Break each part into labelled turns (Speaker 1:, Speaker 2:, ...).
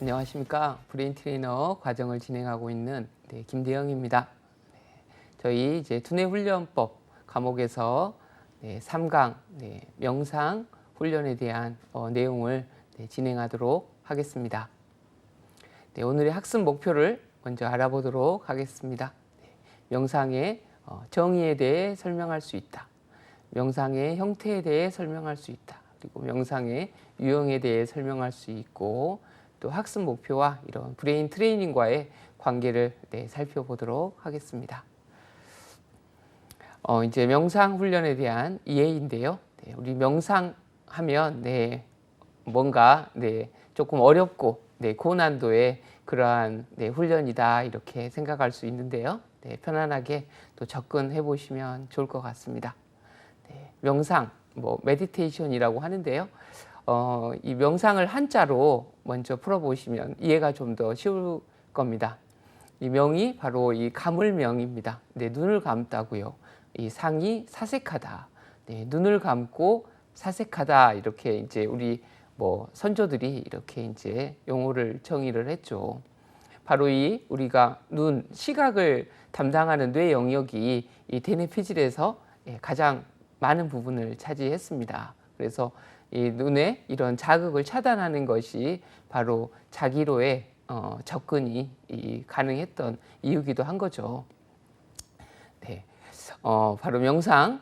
Speaker 1: 안녕하십니까. 브레인 트레이너 과정을 진행하고 있는 김대영입니다. 저희 이제 두뇌 훈련법 과목에서 3강 명상 훈련에 대한 내용을 진행하도록 하겠습니다. 오늘의 학습 목표를 먼저 알아보도록 하겠습니다. 명상의 정의에 대해 설명할 수 있다. 명상의 형태에 대해 설명할 수 있다. 그리고 명상의 유형에 대해 설명할 수 있고, 또 학습 목표와 이런 브레인 트레이닝과의 관계를 살펴보도록 하겠습니다. 이제 명상 훈련에 대한 이해인데요. 우리 명상하면 뭔가 조금 어렵고 고난도의 그러한 훈련이다 이렇게 생각할 수 있는데요. 편안하게 또 접근해 보시면 좋을 것 같습니다. 명상, 메디테이션이라고 하는데요. 이 명상을 한자로 먼저 풀어보시면 이해가 좀 더 쉬울 겁니다. 이 명이 바로 이 감을명입니다. 눈을 감다고요. 이 상이 사색하다. 눈을 감고 사색하다 이렇게 이제 우리 선조들이 이렇게 이제 용어를 정의를 했죠. 바로 이 우리가 눈, 시각을 담당하는 뇌 영역이 이 대뇌피질에서 가장 많은 부분을 차지했습니다. 그래서 이 눈에 이런 자극을 차단하는 것이 바로 자기로의 접근이 가능했던 이유기도 한 거죠. 바로 명상은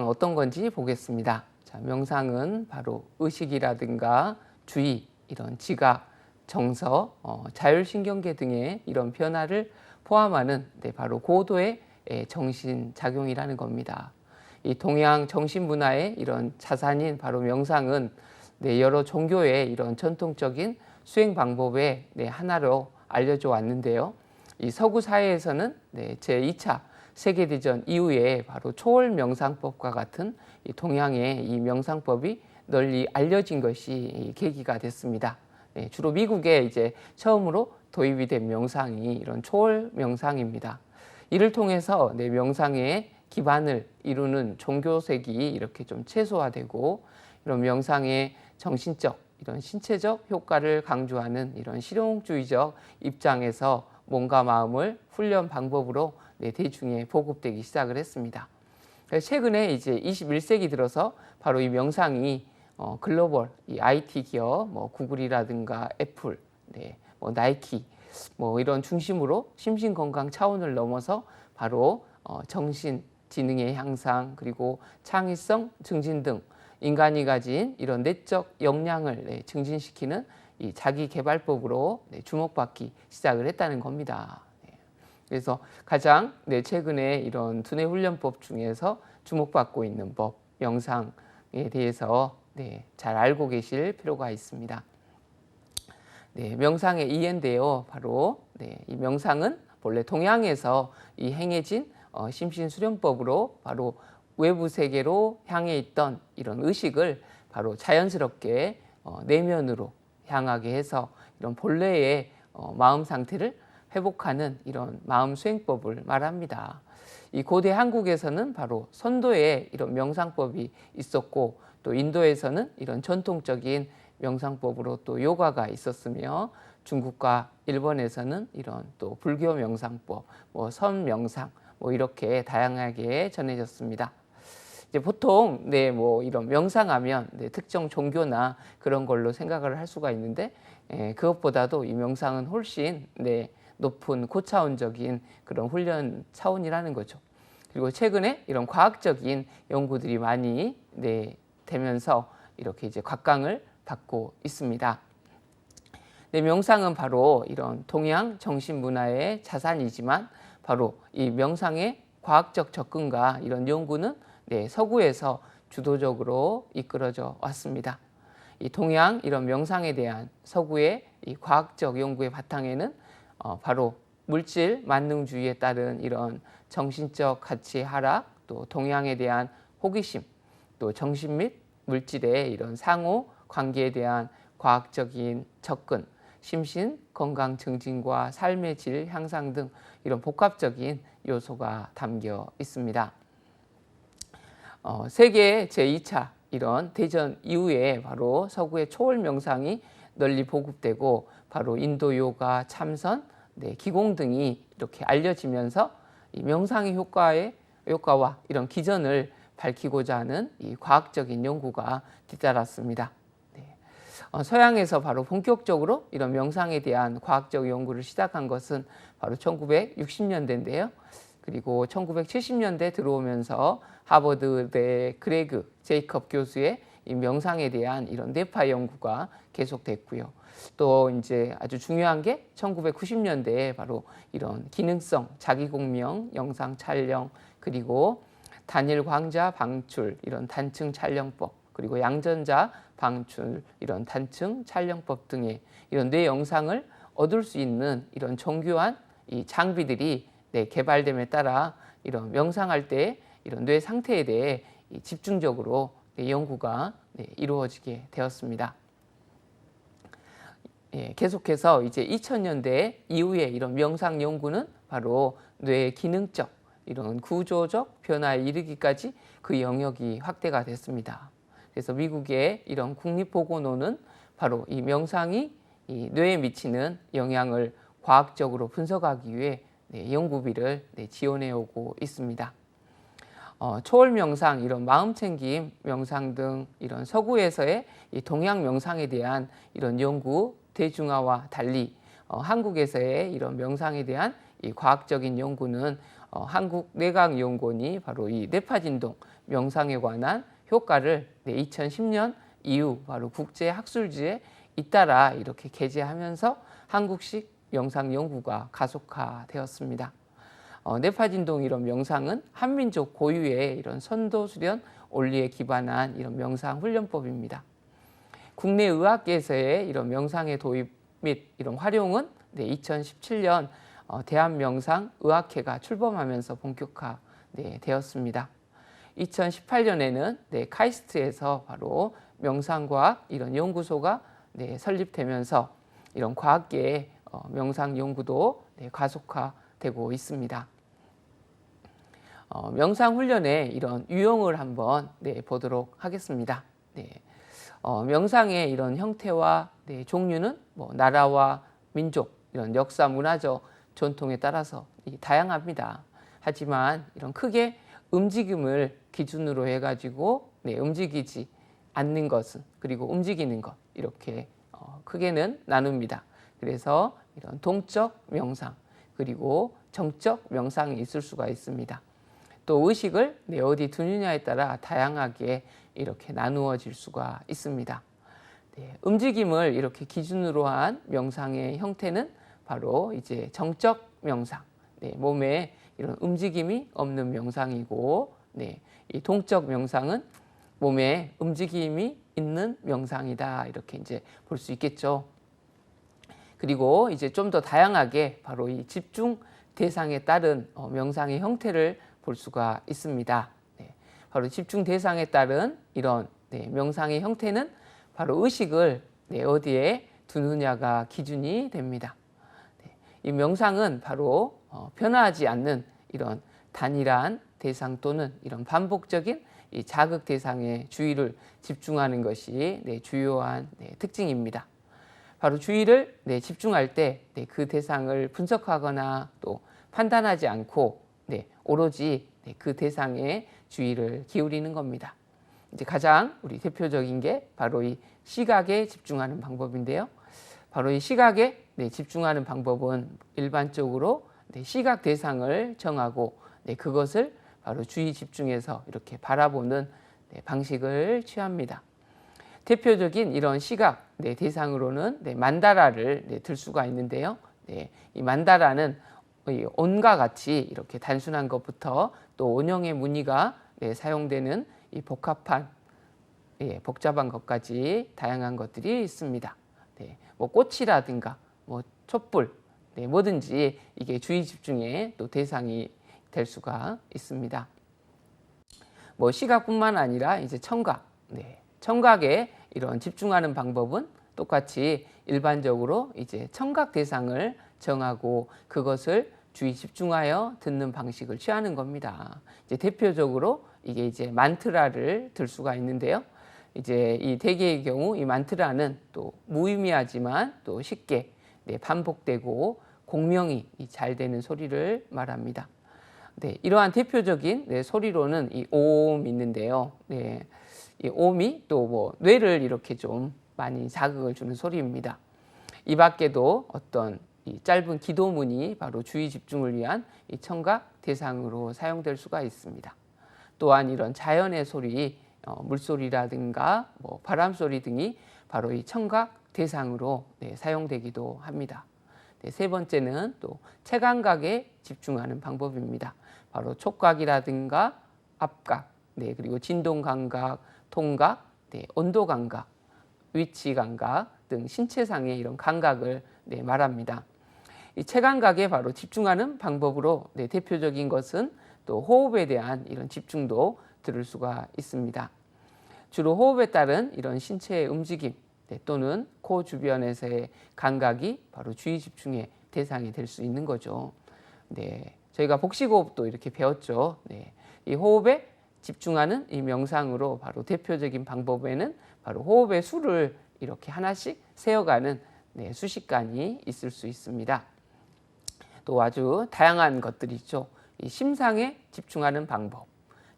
Speaker 1: 어떤 건지 보겠습니다. 자, 명상은 바로 의식이라든가 주의, 이런 지각, 정서, 자율신경계 등의 이런 변화를 포함하는 바로 고도의 정신작용이라는 겁니다. 이 동양 정신문화의 이런 자산인 바로 명상은 여러 종교의 이런 전통적인 수행 방법의 하나로 알려져 왔는데요. 이 서구 사회에서는 제2차 세계대전 이후에 바로 초월 명상법과 같은 이 동양의 이 명상법이 널리 알려진 것이 계기가 됐습니다. 주로 미국에 이제 처음으로 도입이 된 명상이 이런 초월 명상입니다. 이를 통해서 명상의 기반을 이루는 종교색이 이렇게 좀 최소화되고, 이런 명상의 정신적, 이런 신체적 효과를 강조하는 이런 실용주의적 입장에서 몸과 마음을 훈련 방법으로 대중에 보급되기 시작을 했습니다. 최근에 이제 21세기 들어서 바로 이 명상이 글로벌 이 IT 기업, 구글이라든가 애플, 나이키, 이런 중심으로 심신 건강 차원을 넘어서 바로 정신 지능의 향상, 그리고 창의성 증진 등 인간이 가진 이런 내적 역량을 증진시키는 이 자기 개발법으로 주목받기 시작을 했다는 겁니다. 그래서 가장 최근에 이런 두뇌 훈련법 중에서 주목받고 있는 법, 명상에 대해서 잘 알고 계실 필요가 있습니다. 명상의 이해인데요. 바로 이 명상은 본래 동양에서 이 행해진 심신수련법으로 바로 외부 세계로 향해 있던 이런 의식을 바로 자연스럽게 내면으로 향하게 해서 이런 본래의 마음 상태를 회복하는 이런 마음 수행법을 말합니다. 이 고대 한국에서는 바로 선도에 이런 명상법이 있었고, 또 인도에서는 이런 전통적인 명상법으로 또 요가가 있었으며, 중국과 일본에서는 이런 또 불교 명상법, 선 명상, 이렇게 다양하게 전해졌습니다. 이제 보통 이런 명상하면 특정 종교나 그런 걸로 생각을 할 수가 있는데, 그것보다도 이 명상은 훨씬 높은 고차원적인 그런 훈련 차원이라는 거죠. 그리고 최근에 이런 과학적인 연구들이 많이 되면서 이렇게 이제 각광을 받고 있습니다. 명상은 바로 이런 동양 정신 문화의 자산이지만, 바로 이 명상의 과학적 접근과 이런 연구는 서구에서 주도적으로 이끌어져 왔습니다. 이 동양 이런 명상에 대한 서구의 이 과학적 연구의 바탕에는 바로 물질 만능주의에 따른 이런 정신적 가치의 하락, 또 동양에 대한 호기심, 또 정신 및 물질의 이런 상호 관계에 대한 과학적인 접근, 심신 건강 증진과 삶의 질 향상 등 이런 복합적인 요소가 담겨 있습니다. 세계 제2차 이런 대전 이후에 바로 서구의 초월 명상이 널리 보급되고, 바로 인도 요가, 참선, 기공 등이 이렇게 알려지면서 이 명상의 효과와 이런 기전을 밝히고자 하는 이 과학적인 연구가 뒤따랐습니다. 서양에서 바로 본격적으로 이런 명상에 대한 과학적 연구를 시작한 것은 바로 1960년대인데요. 그리고 1970년대 들어오면서 하버드대 그레그 제이컵 교수의 이 명상에 대한 이런 뇌파 연구가 계속됐고요. 또 이제 아주 중요한 게 1990년대에 바로 이런 기능성 자기공명 영상 촬영, 그리고 단일 광자 방출 이런 단층 촬영법, 그리고 양전자 방출 이런 단층 촬영법 등의 이런 뇌 영상을 얻을 수 있는 이런 정교한 이 장비들이 개발됨에 따라 이런 명상할 때 이런 뇌 상태에 대해 집중적으로 연구가 이루어지게 되었습니다. 계속해서 이제 2000년대 이후에 이런 명상 연구는 바로 뇌의 기능적 이런 구조적 변화에 이르기까지 그 영역이 확대가 됐습니다. 그래서 미국의 이런 국립보건원은 바로 이 명상이 이 뇌에 미치는 영향을 과학적으로 분석하기 위해 연구비를 지원해 오고 있습니다. 초월 명상, 이런 마음챙김 명상 등 이런 서구에서의 이 동양 명상에 대한 이런 연구 대중화와 달리 한국에서의 이런 명상에 대한 이 과학적인 연구는 한국뇌과학연구원이 바로 이 뇌파진동 명상에 관한 효과를 2010년 이후 바로 국제학술지에 잇따라 이렇게 게재하면서 한국식 명상 연구가 가속화되었습니다. 뇌파진동 이런 명상은 한민족 고유의 이런 선도수련 원리에 기반한 이런 명상 훈련법입니다. 국내 의학계에서의 이런 명상의 도입 및 이런 활용은 2017년 대한명상의학회가 출범하면서 본격화되었습니다. 2018년에는 카이스트에서 바로 명상과학 이런 연구소가 설립되면서 이런 과학계의 명상 연구도 가속화되고 있습니다. 명상 훈련의 이런 유형을 한번 보도록 하겠습니다. 명상의 이런 형태와 종류는 나라와 민족, 이런 역사, 문화적 전통에 따라서 다양합니다. 하지만 이런 크게 움직임을 기준으로 해가지고 움직이지 않는 것은, 그리고 움직이는 것, 이렇게 크게는 나눕니다. 그래서 이런 동적 명상, 그리고 정적 명상이 있을 수가 있습니다. 또 의식을 어디 두느냐에 따라 다양하게 이렇게 나누어질 수가 있습니다. 움직임을 이렇게 기준으로 한 명상의 형태는 바로 이제 정적 명상, 몸에 이런 움직임이 없는 명상이고, 이 동적 명상은 몸에 움직임이 있는 명상이다, 이렇게 이제 볼 수 있겠죠. 그리고 이제 좀 더 다양하게 바로 이 집중 대상에 따른 명상의 형태를 볼 수가 있습니다. 바로 집중 대상에 따른 이런 명상의 형태는 바로 의식을 어디에 두느냐가 기준이 됩니다. 이 명상은 바로 변화하지 않는 이런 단일한 대상 또는 이런 반복적인 이 자극 대상에 주의를 집중하는 것이 주요한 특징입니다. 바로 주의를 집중할 때 그 대상을 분석하거나 또 판단하지 않고 오로지 그 대상에 주의를 기울이는 겁니다. 이제 가장 우리 대표적인 게 바로 이 시각에 집중하는 방법인데요. 바로 이 시각에 집중하는 방법은 일반적으로 시각 대상을 정하고 그것을 바로 주의 집중해서 이렇게 바라보는 방식을 취합니다. 대표적인 이런 시각 대상으로는 만다라를 들 수가 있는데요. 이 만다라는 온과 같이 이렇게 단순한 것부터 또 원형의 무늬가 사용되는 이 복잡한 것까지 다양한 것들이 있습니다. 뭐 꽃이라든가 뭐 촛불, 뭐든지 이게 주의 집중의 또 대상이 될 수가 있습니다. 뭐 시각뿐만 아니라 이제 청각, 청각에 이런 집중하는 방법은 똑같이 일반적으로 이제 청각 대상을 정하고 그것을 주의 집중하여 듣는 방식을 취하는 겁니다. 이제 대표적으로 이게 이제 만트라를 들 수가 있는데요. 이제 이 대개의 경우 이 만트라는 또 무의미하지만 또 쉽게 반복되고 공명이 잘 되는 소리를 말합니다. 이러한 대표적인 소리로는 이 오음이 있는데요. 이 오음이 또 뭐 뇌를 이렇게 좀 많이 자극을 주는 소리입니다. 이 밖에도 어떤 이 짧은 기도문이 바로 주의 집중을 위한 이 청각 대상으로 사용될 수가 있습니다. 또한 이런 자연의 소리, 물소리라든가 뭐 바람소리 등이 바로 이 청각 대상으로 사용되기도 합니다. 세 번째는 또 체감각에 집중하는 방법입니다. 바로 촉각이라든가 압각, 그리고 진동감각, 통각, 온도 감각, 위치 감각 등 신체상의 이런 감각을 말합니다. 이 체감각에 바로 집중하는 방법으로 대표적인 것은 또 호흡에 대한 이런 집중도 들을 수가 있습니다. 주로 호흡에 따른 이런 신체의 움직임 또는 코 주변에서의 감각이 바로 주의 집중의 대상이 될 수 있는 거죠. 저희가 복식호흡도 이렇게 배웠죠. 이 호흡에 집중하는 이 명상으로 바로 대표적인 방법에는 바로 호흡의 수를 이렇게 하나씩 세어가는 수식관이 있을 수 있습니다. 또 아주 다양한 것들이 있죠. 이 심상에 집중하는 방법.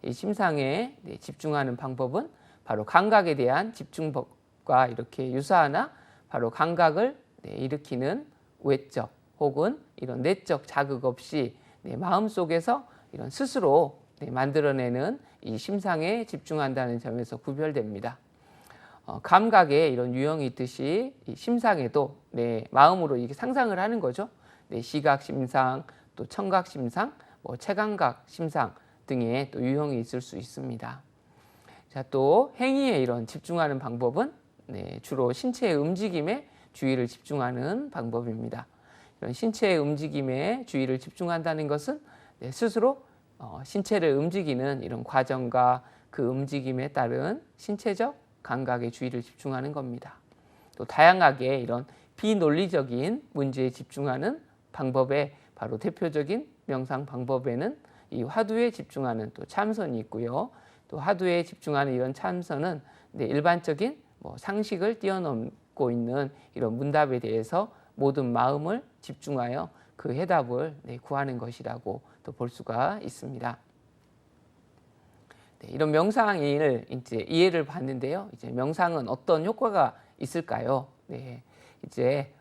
Speaker 1: 이 심상에 집중하는 방법은 바로 감각에 대한 집중법과 이렇게 유사하나 바로 감각을 일으키는 외적 혹은 이런 내적 자극 없이 마음속에서 이런 스스로 만들어내는 이 심상에 집중한다는 점에서 구별됩니다. 감각에 이런 유형이 있듯이 이 심상에도 마음으로 이게 상상을 하는 거죠. 시각 심상, 또 청각 심상, 뭐 체감각 심상 등의 또 유형이 있을 수 있습니다. 자, 또 행위에 이런 집중하는 방법은 주로 신체의 움직임에 주의를 집중하는 방법입니다. 이런 신체의 움직임에 주의를 집중한다는 것은 스스로 신체를 움직이는 이런 과정과 그 움직임에 따른 신체적 감각에 주의를 집중하는 겁니다. 또 다양하게 이런 비논리적인 문제에 집중하는 방법의 바로 대표적인 명상 방법에는 이 화두에 집중하는 또 참선이 있고요. 또 화두에 집중하는 이런 참선은 일반적인 뭐 상식을 뛰어넘고 있는 이런 문답에 대해서 모든 마음을 집중하여 그 해답을 구하는 것이라고 또 볼 수가 있습니다. 이런 명상을 이제 이해를 봤는데요. 이제 명상은 어떤 효과가 있을까요? 이제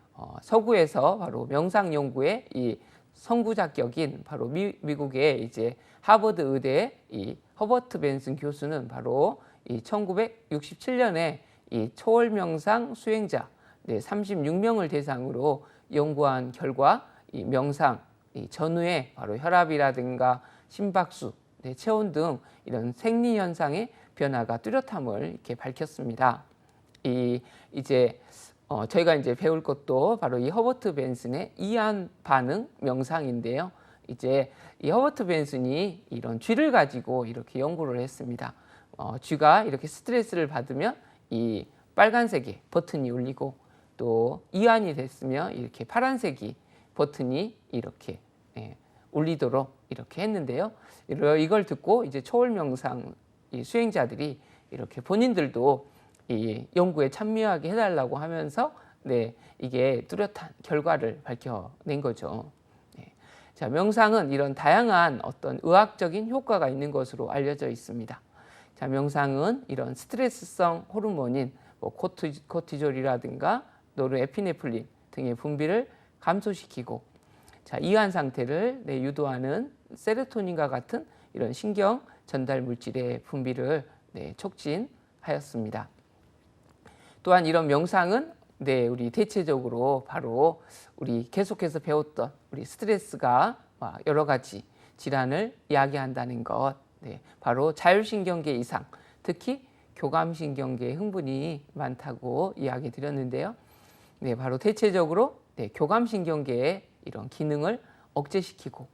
Speaker 1: 서구에서 바로 명상 연구의 이 선구자격인 바로 미국의 이제 하버드 의대의 이 허버트 벤슨 교수는 바로 이 1967년에 이 초월 명상 수행자 36명을 대상으로 연구한 결과 이 명상 이 전후에 바로 혈압이라든가 심박수, 체온 등 이런 생리 현상의 변화가 뚜렷함을 이렇게 밝혔습니다. 이제 저희가 이제 배울 것도 바로 이 허버트 벤슨의 이한 반응 명상인데요. 이제 이 허버트 벤슨이 이런 쥐를 가지고 이렇게 연구를 했습니다. 쥐가 이렇게 스트레스를 받으면 이 빨간색의 버튼이 울리고 또 이완이 됐으면 이렇게 파란색이 버튼이 이렇게 울리도록 이렇게 했는데요. 이걸 듣고 이제 초월 명상 수행자들이 이렇게 본인들도 이 연구에 참여하게 해달라고 하면서 이게 뚜렷한 결과를 밝혀낸 거죠. 자, 명상은 이런 다양한 어떤 의학적인 효과가 있는 것으로 알려져 있습니다. 자, 명상은 이런 스트레스성 호르몬인 뭐 코티졸이라든가 노르에피네프린 등의 분비를 감소시키고 자, 이완 상태를 유도하는 세로토닌과 같은 이런 신경 전달 물질의 분비를 촉진하였습니다. 또한 이런 명상은 우리 대체적으로 바로 우리 계속해서 배웠던 우리 스트레스가 여러 가지 질환을 야기한다는 것, 바로 자율신경계 이상, 특히 교감신경계 흥분이 많다고 이야기 드렸는데요. 바로 대체적으로 교감신경계의 이런 기능을 억제시키고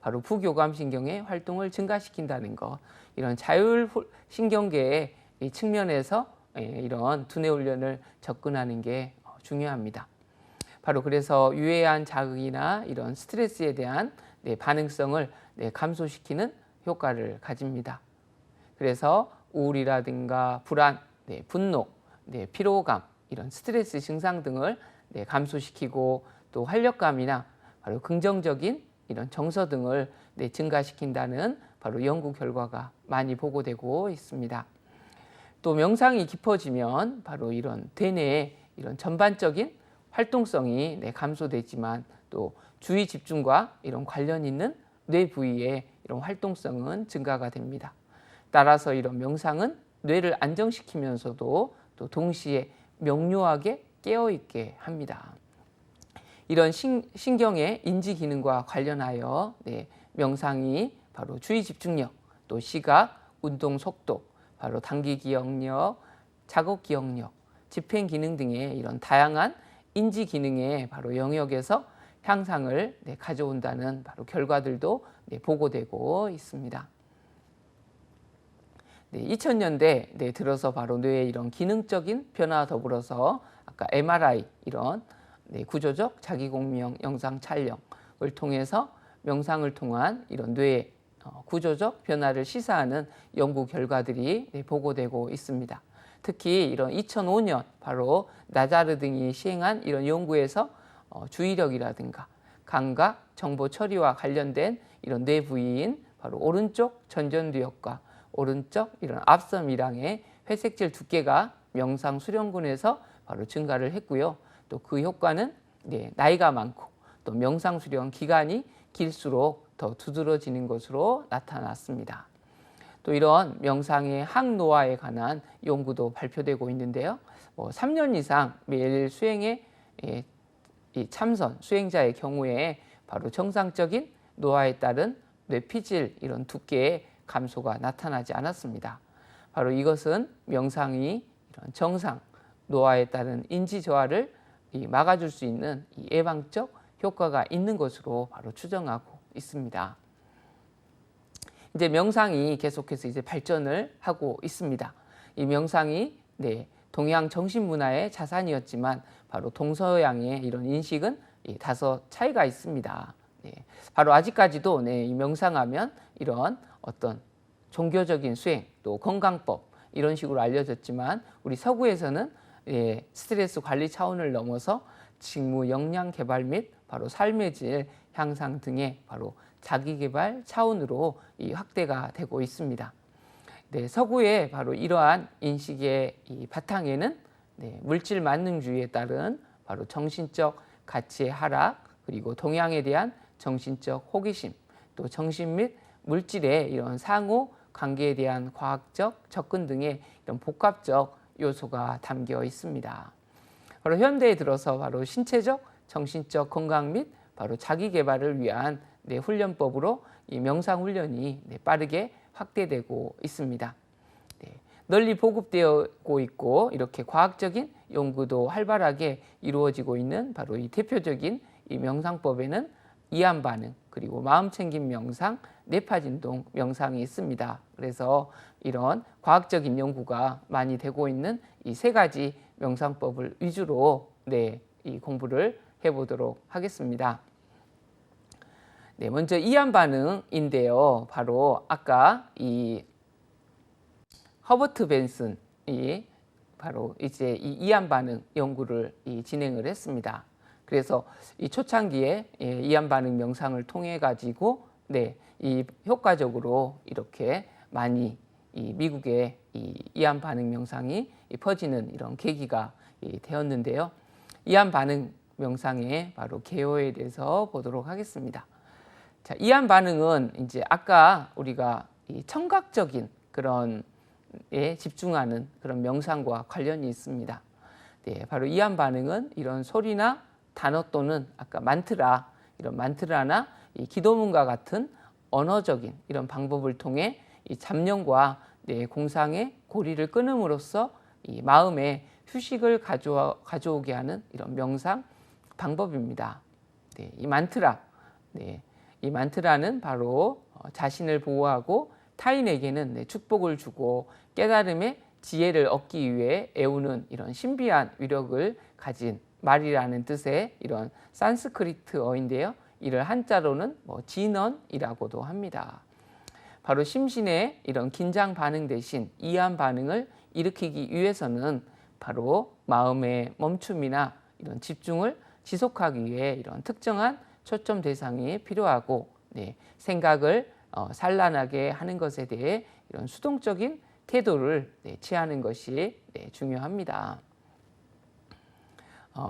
Speaker 1: 바로 부교감신경의 활동을 증가시킨다는 것, 이런 자율신경계의 측면에서 이런 두뇌 훈련을 접근하는 게 중요합니다. 바로 그래서 유해한 자극이나 이런 스트레스에 대한 반응성을 감소시키는 효과를 가집니다. 그래서 우울이라든가 불안, 분노, 피로감, 이런 스트레스 증상 등을 감소시키고 또 활력감이나 바로 긍정적인 이런 정서 등을 증가시킨다는 바로 연구 결과가 많이 보고되고 있습니다. 또 명상이 깊어지면 바로 이런 대뇌의 이런 전반적인 활동성이 감소되지만 또 주의 집중과 이런 관련 있는 뇌 부위의 이런 활동성은 증가가 됩니다. 따라서 이런 명상은 뇌를 안정시키면서도 또 동시에 명료하게 깨어있게 합니다. 이런 신경의 인지 기능과 관련하여 명상이 바로 주의 집중력, 또 시각, 운동 속도, 바로 단기 기억력, 작업 기억력, 집행 기능 등의 이런 다양한 인지 기능의 바로 영역에서 향상을 가져온다는 바로 결과들도 보고되고 있습니다. 2000년대 들어서 바로 뇌의 이런 기능적인 변화와 더불어서 아까 MRI 이런 구조적 자기공명 영상 촬영을 통해서 명상을 통한 이런 뇌의 구조적 변화를 시사하는 연구 결과들이 보고되고 있습니다. 특히 이런 2005년 바로 나자르 등이 시행한 이런 연구에서 주의력이라든가 감각, 정보 처리와 관련된 이런 뇌 부위인 바로 오른쪽 전전두엽과 오른쪽 이런 앞섬 일항의 회색질 두께가 명상 수련군에서 바로 증가를 했고요. 또 그 효과는 나이가 많고 또 명상 수련 기간이 길수록 더 두드러지는 것으로 나타났습니다. 또 이런 명상의 항노화에 관한 연구도 발표되고 있는데요. 3년 이상 매일 수행에 참선 수행자의 경우에 바로 정상적인 노화에 따른 뇌피질 이런 두께의 감소가 나타나지 않았습니다. 바로 이것은 명상이 이런 정상 노화에 따른 인지 저하를 막아줄 수 있는 예방적 효과가 있는 것으로 바로 추정하고 있습니다. 이제 명상이 계속해서 이제 발전을 하고 있습니다. 이 명상이 동양 정신 문화의 자산이었지만 바로 동서양의 이런 인식은 다소 차이가 있습니다. 바로 아직까지도 이 명상하면 이런 어떤 종교적인 수행 또 건강법 이런 식으로 알려졌지만 우리 서구에서는 스트레스 관리 차원을 넘어서 직무 역량 개발 및 바로 삶의 질 향상 등의 바로 자기개발 차원으로 확대가 되고 있습니다. 서구의 바로 이러한 인식의 바탕에는 물질 만능주의에 따른 바로 정신적 가치의 하락 그리고 동양에 대한 정신적 호기심 또 정신 및 물질의 이런 상호 관계에 대한 과학적 접근 등의 이런 복합적 요소가 담겨 있습니다. 바로 현대에 들어서 바로 신체적, 정신적 건강 및 바로 자기 개발을 위한 훈련법으로 이 명상 훈련이 빠르게 확대되고 있습니다. 널리 보급되고 있고 이렇게 과학적인 연구도 활발하게 이루어지고 있는 바로 이 대표적인 이 명상법에는 이완 반응 그리고 마음 챙김 명상, 뇌파진동 명상이 있습니다. 그래서 이런 과학적인 연구가 많이 되고 있는 이 세 가지 명상법을 위주로 이 공부를 해보도록 하겠습니다. 먼저 이완 반응인데요. 바로 아까 이 허버트 벤슨이 바로 이제 이 이완 반응 연구를 진행을 했습니다. 그래서 이 초창기에 이완 반응 명상을 통해 가지고 이 효과적으로 이렇게 많이 이 미국의 이 이완 반응 명상이 퍼지는 이런 계기가 되었는데요. 이완 반응 명상의 바로 개요에 대해서 보도록 하겠습니다. 자, 이완 반응은 이제 아까 우리가 이 청각적인 그런 집중하는 그런 명상과 관련이 있습니다. 바로 이완 반응은 이런 소리나 단어 또는 아까 만트라 이런 만트라나 이 기도문과 같은 언어적인 이런 방법을 통해 이 잡념과 공상의 고리를 끊음으로써 이 마음에 휴식을 가져오게 하는 이런 명상 방법입니다. 이 만트라, 이 만트라는 바로 자신을 보호하고 타인에게는 축복을 주고 깨달음의 지혜를 얻기 위해 애우는 이런 신비한 위력을 가진 말이라는 뜻의 이런 산스크리트어인데요. 이를 한자로는 진언이라고도 합니다. 바로 심신의 이런 긴장 반응 대신 이완 반응을 일으키기 위해서는 바로 마음의 멈춤이나 이런 집중을 지속하기 위해 이런 특정한 초점 대상이 필요하고 생각을 산란하게 하는 것에 대해 이런 수동적인 태도를 취하는 것이 중요합니다.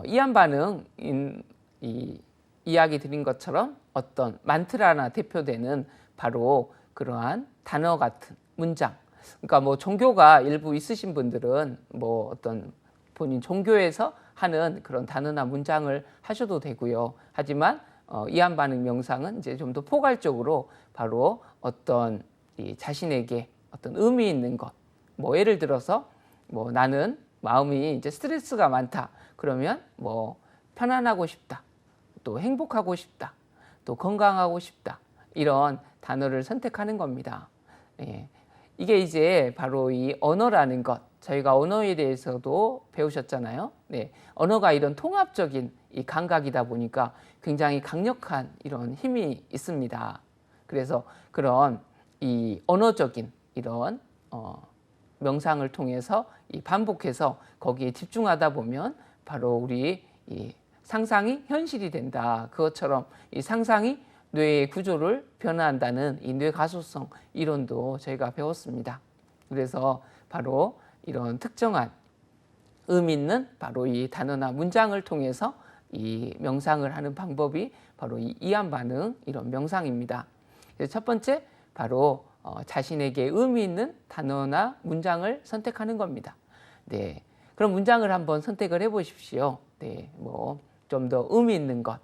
Speaker 1: 이한 반응인 이 이야기 드린 것처럼 어떤 만트라나 대표되는 바로 그러한 단어 같은 문장. 그러니까 뭐 종교가 일부 있으신 분들은 뭐 어떤 본인 종교에서 하는 그런 단어나 문장을 하셔도 되고요. 하지만 이한 반응 명상은 이제 좀 더 포괄적으로 바로 어떤 이 자신에게 어떤 의미 있는 것. 뭐 예를 들어서 뭐 나는 마음이 이제 스트레스가 많다. 그러면 뭐 편안하고 싶다. 또 행복하고 싶다. 또 건강하고 싶다. 이런 단어를 선택하는 겁니다. 이게 이제 바로 이 언어라는 것. 저희가 언어에 대해서도 배우셨잖아요. 언어가 이런 통합적인 이 감각이다 보니까 굉장히 강력한 이런 힘이 있습니다. 그래서 그런 이 언어적인 이런 명상을 통해서 이 반복해서 거기에 집중하다 보면 바로 우리 이 상상이 현실이 된다. 그것처럼 이 상상이 뇌의 구조를 변화한다는 이 뇌가소성 이론도 저희가 배웠습니다. 그래서 바로 이런 특정한 의미 있는 바로 이 단어나 문장을 통해서 이 명상을 하는 방법이 바로 이 이한 반응 이런 명상입니다. 그래서 첫 번째 바로 자신에게 의미 있는 단어나 문장을 선택하는 겁니다. 그럼 문장을 한번 선택을 해보십시오. 뭐 좀 더 의미 있는 것.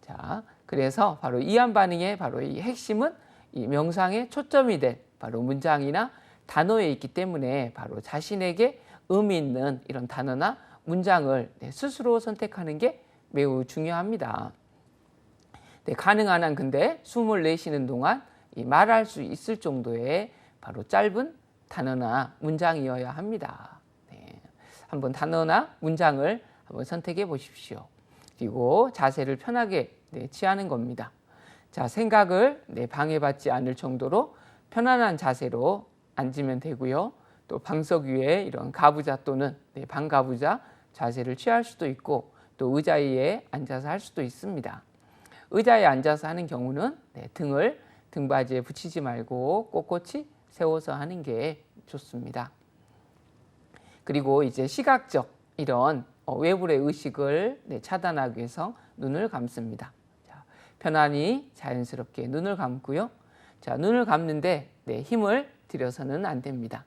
Speaker 1: 자, 그래서 바로 이한 반응의 바로 이 핵심은 이 명상의 초점이 된 바로 문장이나 단어에 있기 때문에 바로 자신에게 의미 있는 이런 단어나 문장을 스스로 선택하는 게 매우 중요합니다. 가능한 한 근데 숨을 내쉬는 동안 이 말할 수 있을 정도의 바로 짧은 단어나 문장이어야 합니다. 한번 단어나 문장을 한번 선택해 보십시오. 그리고 자세를 편하게 취하는 겁니다. 자, 생각을 방해받지 않을 정도로 편안한 자세로 앉으면 되고요. 또 방석 위에 이런 가부좌 또는 반가부좌 자세를 취할 수도 있고 또 의자 위에 앉아서 할 수도 있습니다. 의자에 앉아서 하는 경우는 등을 등받이에 붙이지 말고 꼿꼿이 세워서 하는 게 좋습니다. 그리고 이제 시각적 이런 외부의 의식을 차단하기 위해서 눈을 감습니다. 자, 편안히 자연스럽게 눈을 감고요. 자, 눈을 감는데 힘을 들여서는 안 됩니다.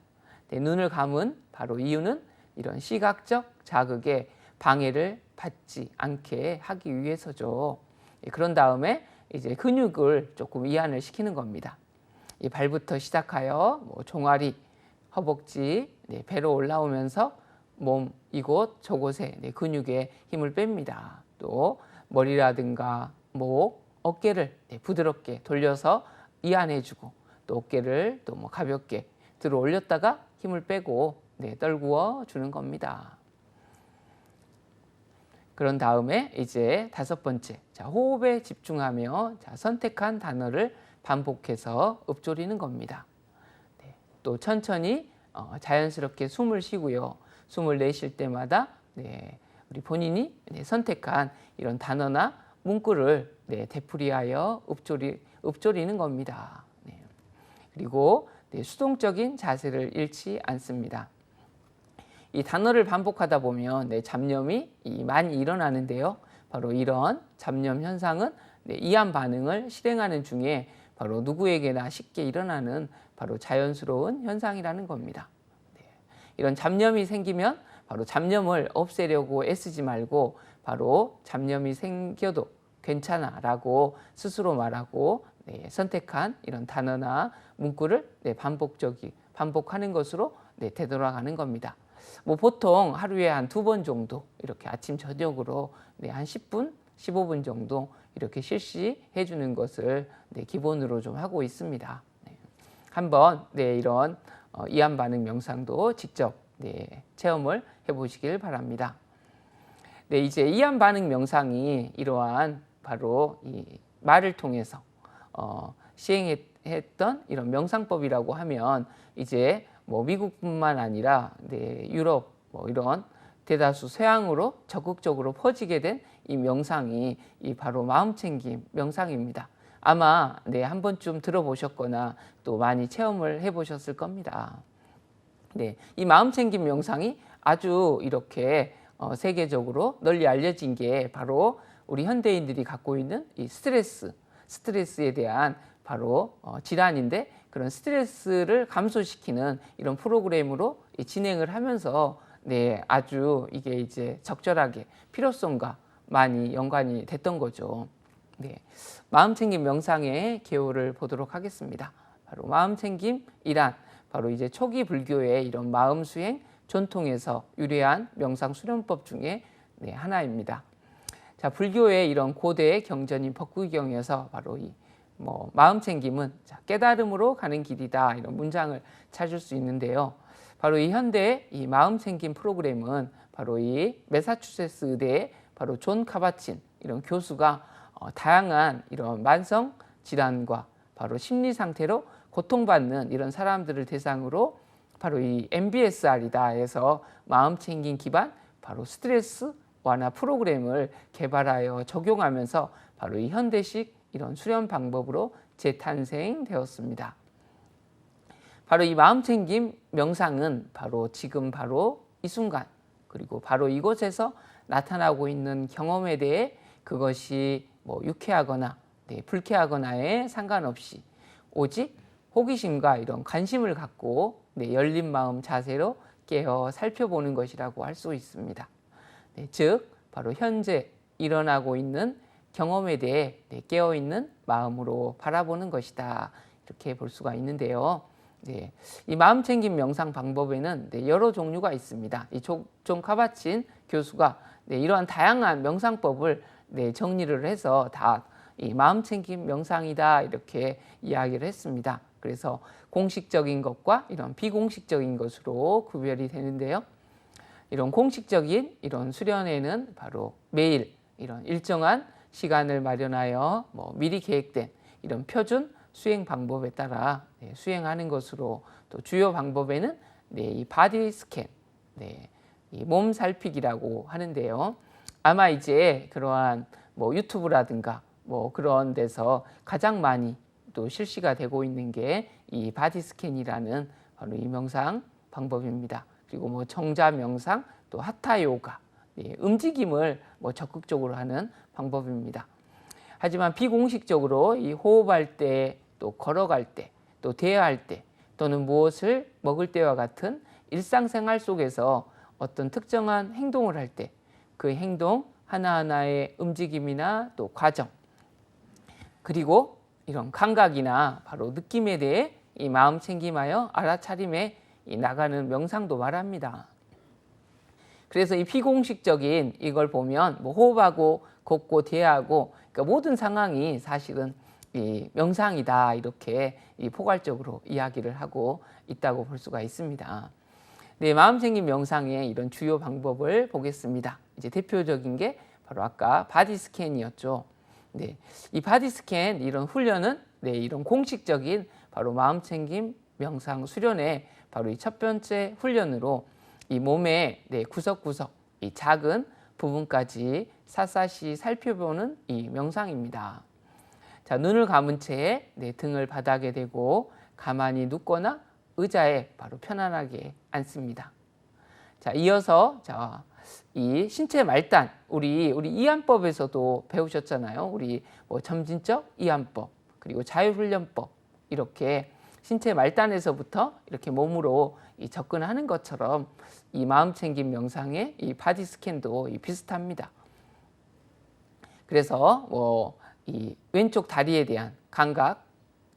Speaker 1: 눈을 감은 바로 이유는 이런 시각적 자극에 방해를 받지 않게 하기 위해서죠. 그런 다음에 이제 근육을 조금 이완을 시키는 겁니다. 이 발부터 시작하여 뭐 종아리, 허벅지, 배로 올라오면서 몸 이곳 저곳에 근육에 힘을 뺍니다. 또 머리라든가 목, 어깨를 부드럽게 돌려서 이완해주고 또 어깨를 또 뭐 가볍게 들어 올렸다가 힘을 빼고 떨구어 주는 겁니다. 그런 다음에 이제 다섯 번째, 자, 호흡에 집중하며 선택한 단어를 반복해서 읊조리는 겁니다. 또 천천히 자연스럽게 숨을 쉬고요. 숨을 내쉴 때마다 우리 본인이 선택한 이런 단어나 문구를 되풀이하여 읊조리는 겁니다. 그리고 수동적인 자세를 잃지 않습니다. 이 단어를 반복하다 보면 잡념이 많이 일어나는데요. 바로 이런 잡념 현상은 이한 반응을 실행하는 중에 바로 누구에게나 쉽게 일어나는 바로 자연스러운 현상이라는 겁니다. 이런 잡념이 생기면 바로 잡념을 없애려고 애쓰지 말고 바로 잡념이 생겨도 괜찮아 라고 스스로 말하고 선택한 이런 단어나 문구를 반복하는 것으로 되돌아가는 겁니다. 뭐 보통 하루에 한 2번 정도 이렇게 아침 저녁으로 한 10분, 15분 정도 이렇게 실시해 주는 것을 기본으로 좀 하고 있습니다. 한번 이런 이한 반응 명상도 직접 체험을 해보시길 바랍니다. 이제 이한 반응 명상이 이러한 바로 이 말을 통해서 시행했던 이런 명상법이라고 하면 이제 뭐 미국뿐만 아니라 유럽 뭐 이런 대다수 서양으로 적극적으로 퍼지게 된 이 명상이 이 바로 마음챙김 명상입니다. 아마 한 번쯤 들어보셨거나 또 많이 체험을 해보셨을 겁니다. 이 마음챙김 명상이 아주 이렇게 세계적으로 널리 알려진 게 바로 우리 현대인들이 갖고 있는 이 스트레스에 대한 바로 질환인데, 그런 스트레스를 감소시키는 이런 프로그램으로 진행을 하면서 아주 이게 이제 적절하게 필요성과 많이 연관이 됐던 거죠. 마음챙김 명상의 개요를 보도록 하겠습니다. 바로 마음챙김이란 바로 이제 초기 불교의 이런 마음 수행 전통에서 유래한 명상 수련법 중에 하나입니다. 자, 불교의 이런 고대 경전인 법구경에서 바로 이 마음챙김은 깨달음으로 가는 길이다, 이런 문장을 찾을 수 있는데요. 바로 이 현대 이 마음챙김 프로그램은 바로 이 매사추세츠 의대의 바로 존 카바친 이런 교수가 다양한 이런 만성 질환과 바로 심리 상태로 고통받는 이런 사람들을 대상으로 바로 이 MBSR이다 해서 마음챙김 기반 바로 스트레스 완화 프로그램을 개발하여 적용하면서 바로 이 현대식 이런 수련 방법으로 재탄생되었습니다. 바로 이 마음챙김 명상은 바로 지금 바로 이 순간 그리고 바로 이곳에서 나타나고 있는 경험에 대해 그것이 유쾌하거나 불쾌하거나에 상관없이 오직 호기심과 이런 관심을 갖고 열린 마음 자세로 깨어 살펴보는 것이라고 할 수 있습니다. 즉 바로 현재 일어나고 있는 경험에 대해 깨어있는 마음으로 바라보는 것이다, 이렇게 볼 수가 있는데요. 이 마음챙김 명상 방법에는 여러 종류가 있습니다. 이 존 카바친 교수가 이러한 다양한 명상법을 정리를 해서 다 이 마음챙김 명상이다, 이렇게 이야기를 했습니다. 그래서 공식적인 것과 이런 비공식적인 것으로 구별이 되는데요. 이런 공식적인 이런 수련회는 바로 매일 이런 일정한 시간을 마련하여 미리 계획된 이런 표준 수행 방법에 따라 수행하는 것으로, 또 주요 방법에는 이 바디 스캔, 이 몸 살피기라고 하는데요. 아마 이제 그러한 유튜브라든가 그런 데서 가장 많이 또 실시가 되고 있는 게 이 바디 스캔이라는 바로 이 명상 방법입니다. 그리고 정자 명상, 또 하타 요가, 움직임을 적극적으로 하는 방법입니다. 하지만 비공식적으로 이 호흡할 때, 또 걸어갈 때, 또 대화할 때, 또는 무엇을 먹을 때와 같은 일상생활 속에서 어떤 특정한 행동을 할 때 그 행동 하나하나의 움직임이나 또 과정, 그리고 이런 감각이나 바로 느낌에 대해 이 마음 챙김하여 알아차림에 나가는 명상도 말합니다. 그래서 이 비공식적인 이걸 보면 호흡하고 걷고 대하고, 그러니까 모든 상황이 사실은 이 명상이다, 이렇게 포괄적으로 이야기를 하고 있다고 볼 수가 있습니다. 마음챙김 명상의 이런 주요 방법을 보겠습니다. 이제 대표적인 게 바로 아까 바디 스캔이었죠. 이 바디 스캔 이런 훈련은 이런 공식적인 바로 마음챙김 명상 수련의 바로 이 첫 번째 훈련으로 이 몸의 구석구석 이 작은 부분까지 샅샅이 살펴보는 이 명상입니다. 자, 눈을 감은 채 등을 바닥에 대고 가만히 눕거나 의자에 바로 편안하게 앉습니다. 자, 이어서 이 신체 말단, 우리 이완법에서도 배우셨잖아요. 우리 점진적 이완법, 그리고 자유훈련법, 이렇게 신체 말단에서부터 이렇게 몸으로 접근하는 것처럼 이 마음챙김 명상의 이 바디 스캔도 비슷합니다. 그래서 이 왼쪽 다리에 대한 감각,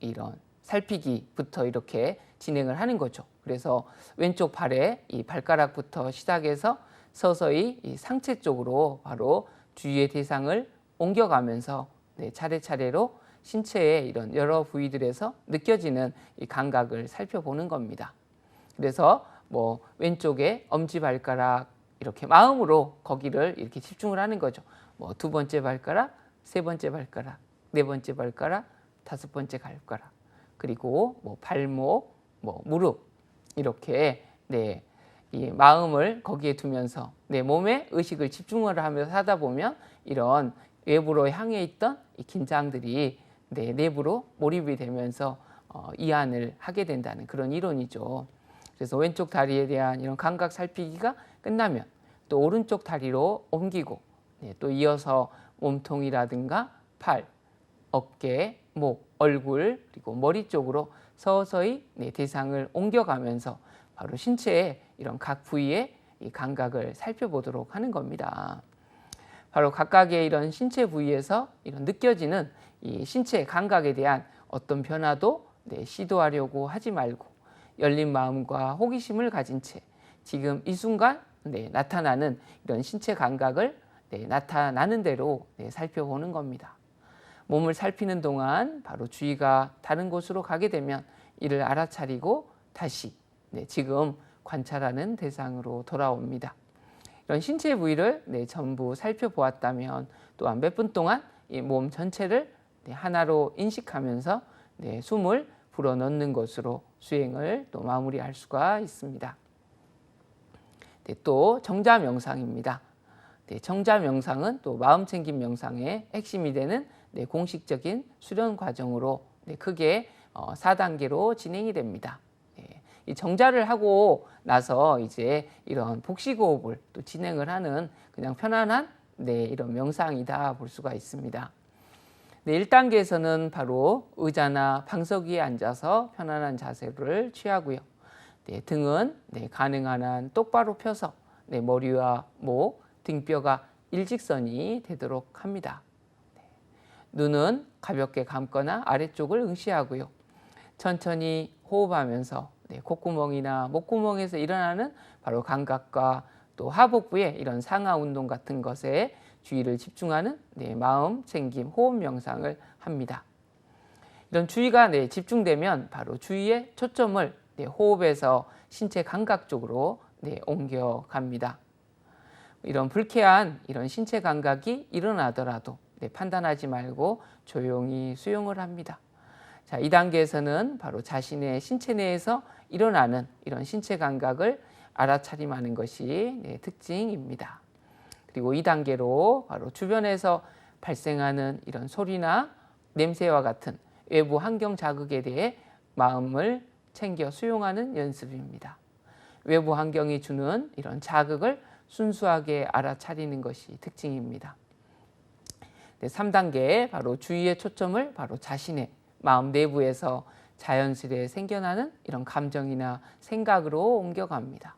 Speaker 1: 이런 살피기부터 이렇게 진행을 하는 거죠. 그래서 왼쪽 발에 이 발가락부터 시작해서 서서히 이 상체 쪽으로 바로 주위의 대상을 옮겨가면서 차례차례로 신체의 이런 여러 부위들에서 느껴지는 이 감각을 살펴보는 겁니다. 그래서 왼쪽에 엄지발가락 이렇게 마음으로 거기를 이렇게 집중을 하는 거죠. 두 번째 발가락, 세 번째 발가락, 네 번째 발가락, 다섯 번째 발가락, 그리고 발목, 무릎, 이렇게 이 마음을 거기에 두면서 내 몸에 의식을 집중을 하면서 하다 보면 이런 외부로 향해 있던 이 긴장들이 내 내부로 몰입이 되면서 이완을 하게 된다는 그런 이론이죠. 그래서 왼쪽 다리에 대한 이런 감각 살피기가 끝나면 또 오른쪽 다리로 옮기고 또 이어서 몸통이라든가 팔, 어깨, 목, 얼굴 그리고 머리 쪽으로 서서히 대상을 옮겨가면서 바로 신체의 이런 각 부위의 이 감각을 살펴보도록 하는 겁니다. 바로 각각의 이런 신체 부위에서 이런 느껴지는 이 신체 감각에 대한 어떤 변화도 시도하려고 하지 말고 열린 마음과 호기심을 가진 채 지금 이 순간 나타나는 이런 신체 감각을 나타나는 대로 살펴보는 겁니다. 몸을 살피는 동안 바로 주의가 다른 곳으로 가게 되면 이를 알아차리고 다시 지금 관찰하는 대상으로 돌아옵니다. 이런 신체 부위를 전부 살펴보았다면 또한 몇 분 동안 이 몸 전체를 하나로 인식하면서 숨을 불어넣는 것으로 수행을 또 마무리할 수가 있습니다. 또 정자 명상입니다. 정자 명상은 또 마음 챙김 명상의 핵심이 되는 공식적인 수련 과정으로 크게 4단계로 진행이 됩니다. 이 정자를 하고 나서 이제 이런 복식호흡을 또 진행을 하는 그냥 편안한 이런 명상이다 볼 수가 있습니다. 1단계에서는 바로 의자나 방석 위에 앉아서 편안한 자세를 취하고요. 등은 가능한 한 똑바로 펴서 머리와 목, 등뼈가 일직선이 되도록 합니다. 눈은 가볍게 감거나 아래쪽을 응시하고요. 천천히 호흡하면서 콧구멍이나 목구멍에서 일어나는 바로 감각과 또 하복부의 이런 상하 운동 같은 것에 주의를 집중하는 마음 챙김 호흡 명상을 합니다. 이런 주의가 집중되면 바로 주의의 초점을 호흡에서 신체 감각 쪽으로 옮겨갑니다. 이런 불쾌한 이런 신체 감각이 일어나더라도 판단하지 말고 조용히 수용을 합니다. 자, 2단계에서는 바로 자신의 신체 내에서 일어나는 이런 신체 감각을 알아차림하는 것이 특징입니다. 그리고 2단계로 바로 주변에서 발생하는 이런 소리나 냄새와 같은 외부 환경 자극에 대해 마음을 챙겨 수용하는 연습입니다. 외부 환경이 주는 이런 자극을 순수하게 알아차리는 것이 특징입니다. 3단계 바로 주의의 초점을 바로 자신의 마음 내부에서 자연스레 생겨나는 이런 감정이나 생각으로 옮겨갑니다.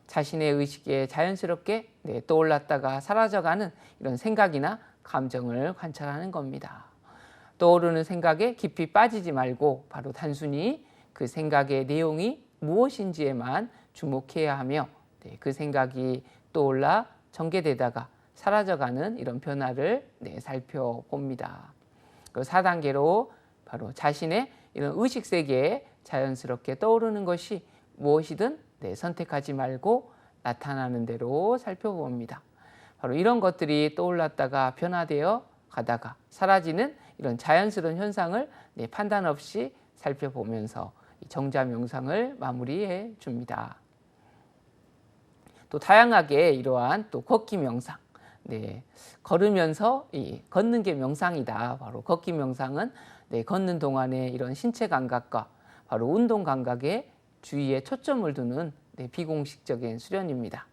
Speaker 1: 자신의 의식에 자연스럽게 떠올랐다가 사라져가는 이런 생각이나 감정을 관찰하는 겁니다. 떠오르는 생각에 깊이 빠지지 말고 바로 단순히 그 생각의 내용이 무엇인지에만 주목해야 하며 그 생각이 떠올라 전개되다가 사라져가는 이런 변화를 살펴봅니다. 그리고 4단계로 바로 자신의 이런 의식 세계에 자연스럽게 떠오르는 것이 무엇이든 선택하지 말고 나타나는 대로 살펴봅니다. 바로 이런 것들이 떠올랐다가 변화되어 가다가 사라지는 이런 자연스러운 현상을 판단 없이 살펴보면서 정자 명상을 마무리해 줍니다. 또 다양하게 이러한 또 걷기 명상, 걸으면서 걷는 게 명상이다. 바로 걷기 명상은 걷는 동안에 이런 신체 감각과 바로 운동 감각에 주의에 초점을 두는 비공식적인 수련입니다.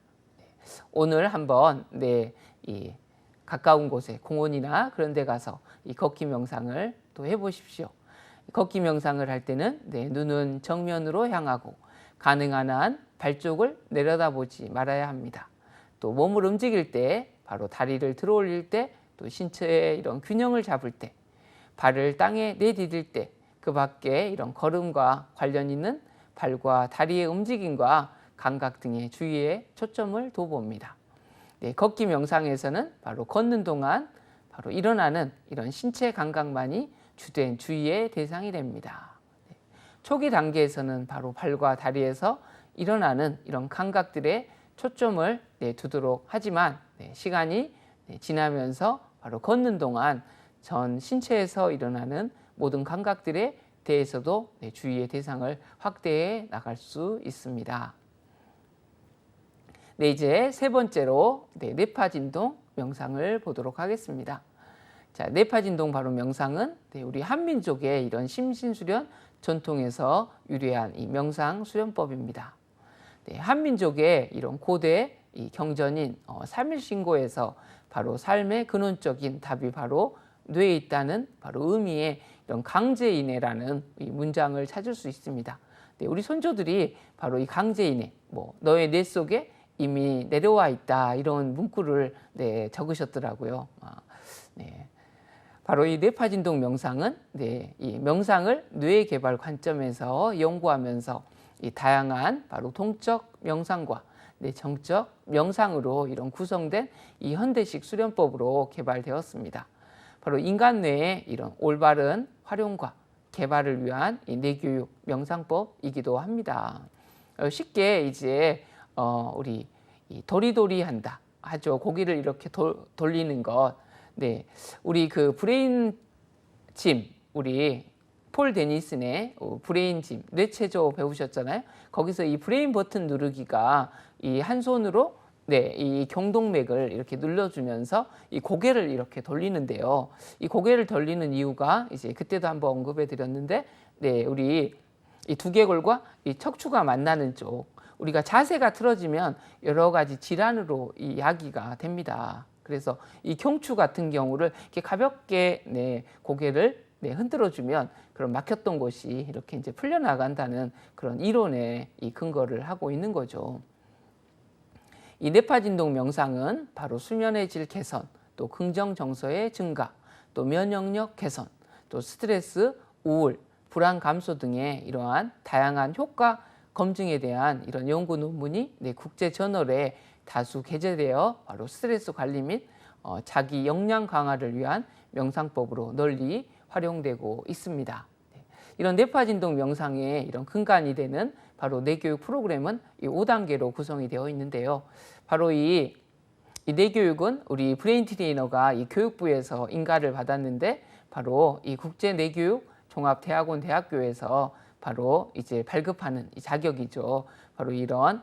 Speaker 1: 오늘 한번 이 가까운 곳에 공원이나 그런 데 가서 이 걷기 명상을 또 해보십시오. 걷기 명상을 할 때는 눈은 정면으로 향하고 가능한 한 발 쪽을 내려다보지 말아야 합니다. 또 몸을 움직일 때 바로 다리를 들어 올릴 때 또 신체의 이런 균형을 잡을 때 발을 땅에 내디딜 때 그 밖에 이런 걸음과 관련 있는 발과 다리의 움직임과 감각 등의 주의에 초점을 둬봅니다. 걷기 명상에서는 바로 걷는 동안 바로 일어나는 이런 신체 감각만이 주된 주의의 대상이 됩니다. 초기 단계에서는 바로 발과 다리에서 일어나는 이런 감각들에 초점을 두도록 하지만 시간이 지나면서 바로 걷는 동안 전 신체에서 일어나는 모든 감각들에 대해서도 주의의 대상을 확대해 나갈 수 있습니다. 네, 이제 세 번째로 뇌파진동 명상을 보도록 하겠습니다. 자, 뇌파진동 바로 명상은 우리 한민족의 이런 심신수련 전통에서 유래한 이 명상 수련법입니다. 한민족의 이런 고대 이 경전인 삼일신고에서 바로 삶의 근원적인 답이 바로 뇌에 있다는 바로 의미의 이런 강제인해라는 이 문장을 찾을 수 있습니다. 우리 선조들이 바로 이 강제인해, 너의 뇌 속에 이미 내려와 있다 이런 문구를 적으셨더라고요. 바로 이 뇌파진동 명상은 이 명상을 뇌 개발 관점에서 연구하면서 이 다양한 바로 동적 명상과 정적 명상으로 이런 구성된 이 현대식 수련법으로 개발되었습니다. 바로 인간 뇌의 이런 올바른 활용과 개발을 위한 이 뇌교육 명상법이기도 합니다. 쉽게 이제 우리 이 도리도리 한다 하죠. 고기를 이렇게 돌리는 것. 우리 그 브레인 짐, 우리 폴 데니슨의 브레인 짐, 뇌체조 배우셨잖아요. 거기서 이 브레인 버튼 누르기가 이 한 손으로 이 경동맥을 이렇게 눌러주면서 이 고개를 이렇게 돌리는데요. 이 고개를 돌리는 이유가 이제 그때도 한번 언급해 드렸는데, 우리 이 두개골과 이 척추가 만나는 쪽, 우리가 자세가 틀어지면 여러 가지 질환으로 이 야기가 됩니다. 그래서 이 경추 같은 경우를 이렇게 가볍게 고개를 흔들어주면 그런 막혔던 곳이 이렇게 이제 풀려나간다는 그런 이론에 이 근거를 하고 있는 거죠. 이 뇌파진동 명상은 바로 수면의 질 개선, 또 긍정 정서의 증가, 또 면역력 개선, 또 스트레스, 우울, 불안 감소 등의 이러한 다양한 효과 검증에 대한 이런 연구 논문이 국제 저널에 다수 게재되어 바로 스트레스 관리 및 자기 역량 강화를 위한 명상법으로 널리 활용되고 있습니다. 이런 뇌파진동 명상의 이런 근간이 되는 바로 뇌교육 프로그램은 이 5단계로 구성이 되어 있는데요. 바로 이 뇌교육은 우리 브레인 트레이너가 이 교육부에서 인가를 받았는데, 바로 이 국제 뇌교육 종합대학원 대학교에서 바로 이제 발급하는 이 자격이죠. 바로 이런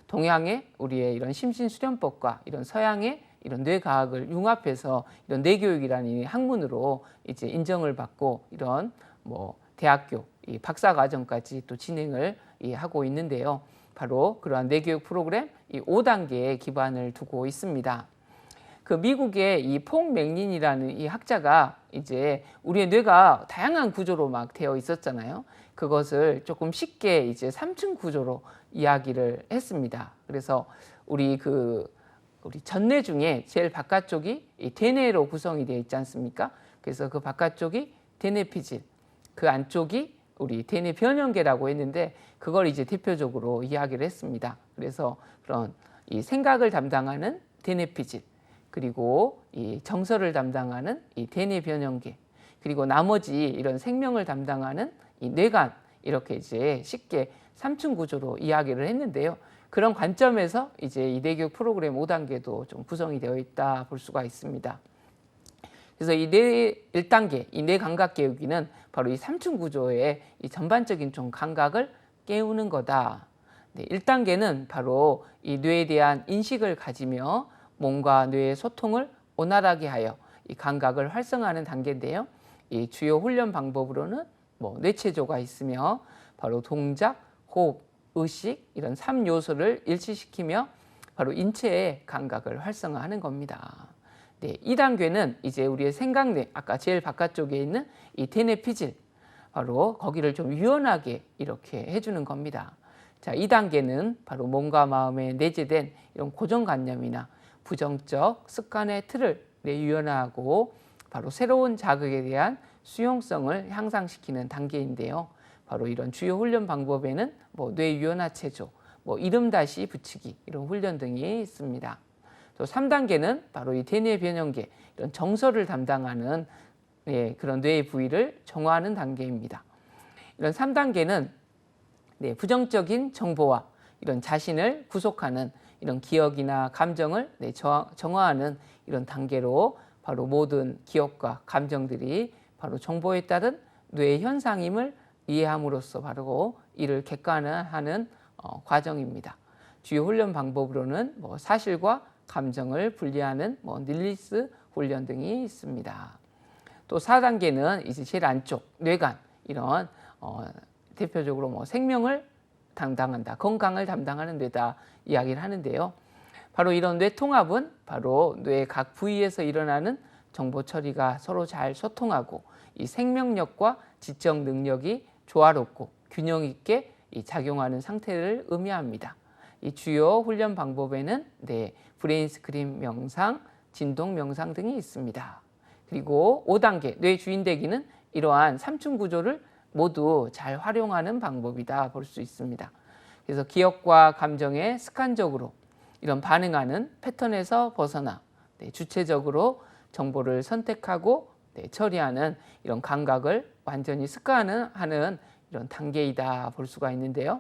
Speaker 1: 동양의 우리의 이런 심신수련법과 이런 서양의 이런 뇌과학을 융합해서 이런 뇌교육이라는 이 학문으로 이제 인정을 받고 이런 대학교 이 박사과정까지 또 진행을 하고 있는데요. 바로 그러한 뇌교육 프로그램 이 5단계에 기반을 두고 있습니다. 그 미국의 이 퐁 맥린이라는 이 학자가 이제 우리의 뇌가 다양한 구조로 막 되어 있었잖아요. 그것을 조금 쉽게 이제 3층 구조로 이야기를 했습니다. 그래서 우리 전뇌 중에 제일 바깥쪽이 이 대뇌로 구성이 되어 있지 않습니까? 그래서 그 바깥쪽이 대뇌 피질, 그 안쪽이 우리 대뇌 변형계라고 했는데, 그걸 이제 대표적으로 이야기를 했습니다. 그래서 그런 이 생각을 담당하는 대뇌 피질, 그리고 이 정서를 담당하는 이 대뇌 변형계, 그리고 나머지 이런 생명을 담당하는 이 뇌간, 이렇게 이제 쉽게 3층 구조로 이야기를 했는데요. 그런 관점에서 이제 이 뇌교육 프로그램 5단계도 좀 구성이 되어 있다 볼 수가 있습니다. 그래서 이 1단계, 이 뇌감각 깨우기는 바로 이 3층 구조의 이 전반적인 좀 감각을 깨우는 거다. 1단계는 바로 이 뇌에 대한 인식을 가지며 몸과 뇌의 소통을 원활하게 하여 이 감각을 활성화하는 단계인데요. 이 주요 훈련 방법으로는 뇌체조가 있으며 바로 동작, 호흡, 의식 이런 3요소를 일치시키며 바로 인체의 감각을 활성화하는 겁니다. 2단계는 이제 우리의 생각뇌, 아까 제일 바깥쪽에 있는 이 대뇌 피질, 바로 거기를 좀 유연하게 이렇게 해주는 겁니다. 자, 2단계는 바로 몸과 마음에 내재된 이런 고정관념이나 부정적 습관의 틀을 유연화하고 바로 새로운 자극에 대한 수용성을 향상시키는 단계인데요. 바로 이런 주요 훈련 방법에는 뇌 유연화 체조, 이름 다시 붙이기 이런 훈련 등이 있습니다. 또 3단계는 바로 이 대뇌 변형계, 이런 정서를 담당하는 그런 뇌의 부위를 정화하는 단계입니다. 이런 3단계는 부정적인 정보와 이런 자신을 구속하는 이런 기억이나 감정을 정화하는 이런 단계로 바로 모든 기억과 감정들이 바로 정보에 따른 뇌의 현상임을 이해함으로써 바로 이를 객관화하는 과정입니다. 주요 훈련 방법으로는 뭐 사실과 감정을 분리하는 뭐 닐리스 훈련 등이 있습니다. 또 4단계는 이제 제일 안쪽 뇌관 이런 대표적으로 뭐 생명을 담당한다, 건강을 담당하는 뇌다 이야기를 하는데요. 바로 이런 뇌 통합은 바로 뇌 각 부위에서 일어나는 정보 처리가 서로 잘 소통하고 이 생명력과 지적 능력이 조화롭고 균형 있게 작용하는 상태를 의미합니다. 이 주요 훈련 방법에는 브레인 스크린 명상, 진동 명상 등이 있습니다. 그리고 5단계 뇌 주인되기는 이러한 3층 구조를 모두 잘 활용하는 방법이다 볼 수 있습니다. 그래서 기억과 감정에 습관적으로 이런 반응하는 패턴에서 벗어나 주체적으로 정보를 선택하고 처리하는 이런 감각을 완전히 습관하는 이런 단계이다 볼 수가 있는데요.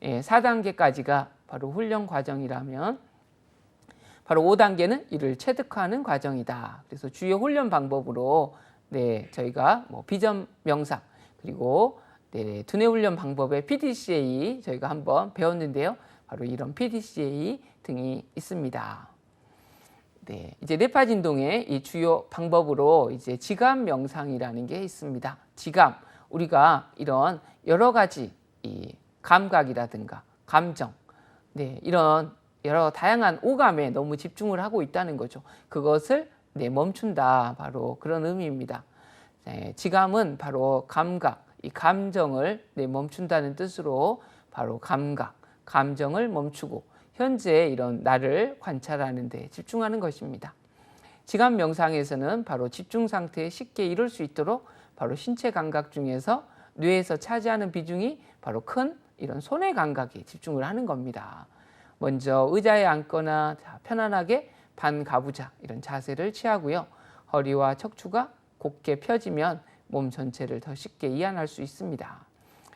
Speaker 1: 4단계까지가 바로 훈련 과정이라면 바로 5단계는 이를 체득하는 과정이다. 그래서 주요 훈련 방법으로 저희가 뭐 비전 명상 그리고 두뇌 훈련 방법의 PDCA 저희가 한번 배웠는데요. 바로 이런 PDCA 등이 있습니다. 이제 뇌파 진동의 이 주요 방법으로 이제 지감 명상이라는 게 있습니다. 지감, 우리가 이런 여러 가지 이 감각이라든가 감정, 이런 여러 다양한 오감에 너무 집중을 하고 있다는 거죠. 그것을 멈춘다, 바로 그런 의미입니다. 지감은 바로 감각, 이 감정을 멈춘다는 뜻으로 바로 감각, 감정을 멈추고 현재 이런 나를 관찰하는 데 집중하는 것입니다. 지감 명상에서는 바로 집중 상태에 쉽게 이룰 수 있도록 바로 신체 감각 중에서 뇌에서 차지하는 비중이 바로 큰 이런 손의 감각에 집중을 하는 겁니다. 먼저 의자에 앉거나 편안하게 반가부좌 이런 자세를 취하고요. 허리와 척추가 곧게 펴지면 몸 전체를 더 쉽게 이완할 수 있습니다.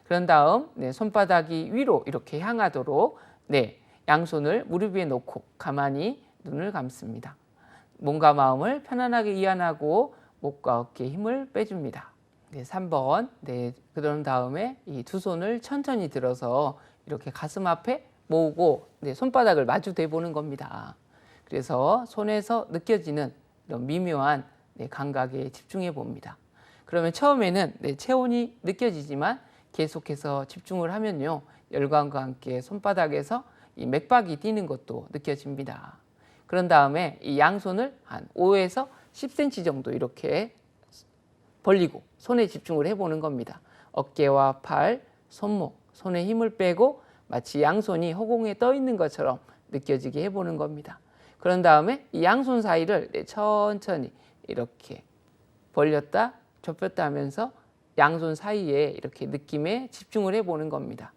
Speaker 1: 그런 다음 손바닥이 위로 이렇게 향하도록 양손을 무릎 위에 놓고 가만히 눈을 감습니다. 몸과 마음을 편안하게 이완하고 목과 어깨에 힘을 빼줍니다. 3번. 그런 다음에 이 두 손을 천천히 들어서 이렇게 가슴 앞에 모으고 손바닥을 마주 대보는 겁니다. 그래서 손에서 느껴지는 이런 미묘한 감각에 집중해 봅니다. 그러면 처음에는 체온이 느껴지지만 계속해서 집중을 하면요. 열감과 함께 손바닥에서 이 맥박이 뛰는 것도 느껴집니다. 그런 다음에 이 양손을 한 5에서 10cm 정도 이렇게 벌리고 손에 집중을 해보는 겁니다. 어깨와 팔, 손목, 손에 힘을 빼고 마치 양손이 허공에 떠 있는 것처럼 느껴지게 해보는 겁니다. 그런 다음에 이 양손 사이를 천천히 이렇게 벌렸다 좁혔다 하면서 양손 사이에 이렇게 느낌에 집중을 해보는 겁니다.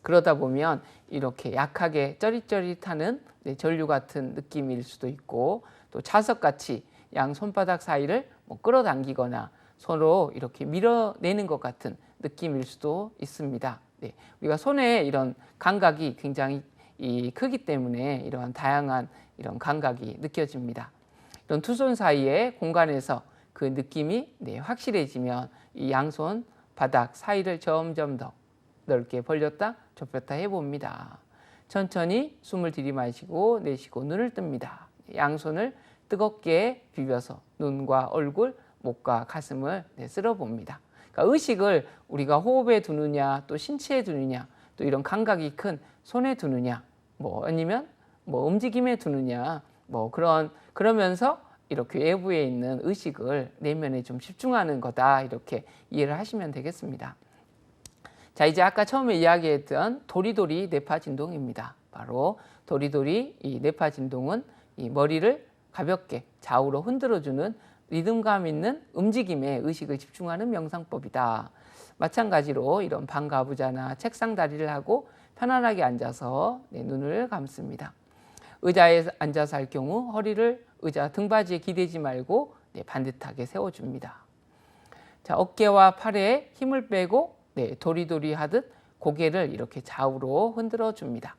Speaker 1: 그러다 보면 이렇게 약하게 쩌릿쩌릿하는 전류 같은 느낌일 수도 있고 또 자석같이 양 손바닥 사이를 끌어당기거나 서로 이렇게 밀어내는 것 같은 느낌일 수도 있습니다. 우리가 손에 이런 감각이 굉장히 크기 때문에 이러한 다양한 이런 감각이 느껴집니다. 이런 두 손 사이의 공간에서 그 느낌이 확실해지면 이 양손 바닥 사이를 점점 더 넓게 벌렸다 좁혔다 해봅니다. 천천히 숨을 들이마시고 내쉬고 눈을 뜹니다. 양손을 뜨겁게 비벼서 눈과 얼굴, 목과 가슴을 쓸어봅니다. 그러니까 의식을 우리가 호흡에 두느냐 또 신체에 두느냐 또 이런 감각이 큰 손에 두느냐 아니면 움직임에 두느냐 그러면서 이렇게 외부에 있는 의식을 내면에 좀 집중하는 거다 이렇게 이해를 하시면 되겠습니다. 자, 이제 아까 처음에 이야기했던 도리도리 뇌파 진동입니다. 바로 도리도리 이 뇌파 진동은 이 머리를 가볍게 좌우로 흔들어주는 리듬감 있는 움직임에 의식을 집중하는 명상법이다. 마찬가지로 이런 반가부좌나 책상 다리를 하고 편안하게 앉아서 눈을 감습니다. 의자에 앉아서 할 경우 허리를 의자 등받이에 기대지 말고 반듯하게 세워줍니다. 자, 어깨와 팔에 힘을 빼고 도리도리 하듯 고개를 이렇게 좌우로 흔들어 줍니다.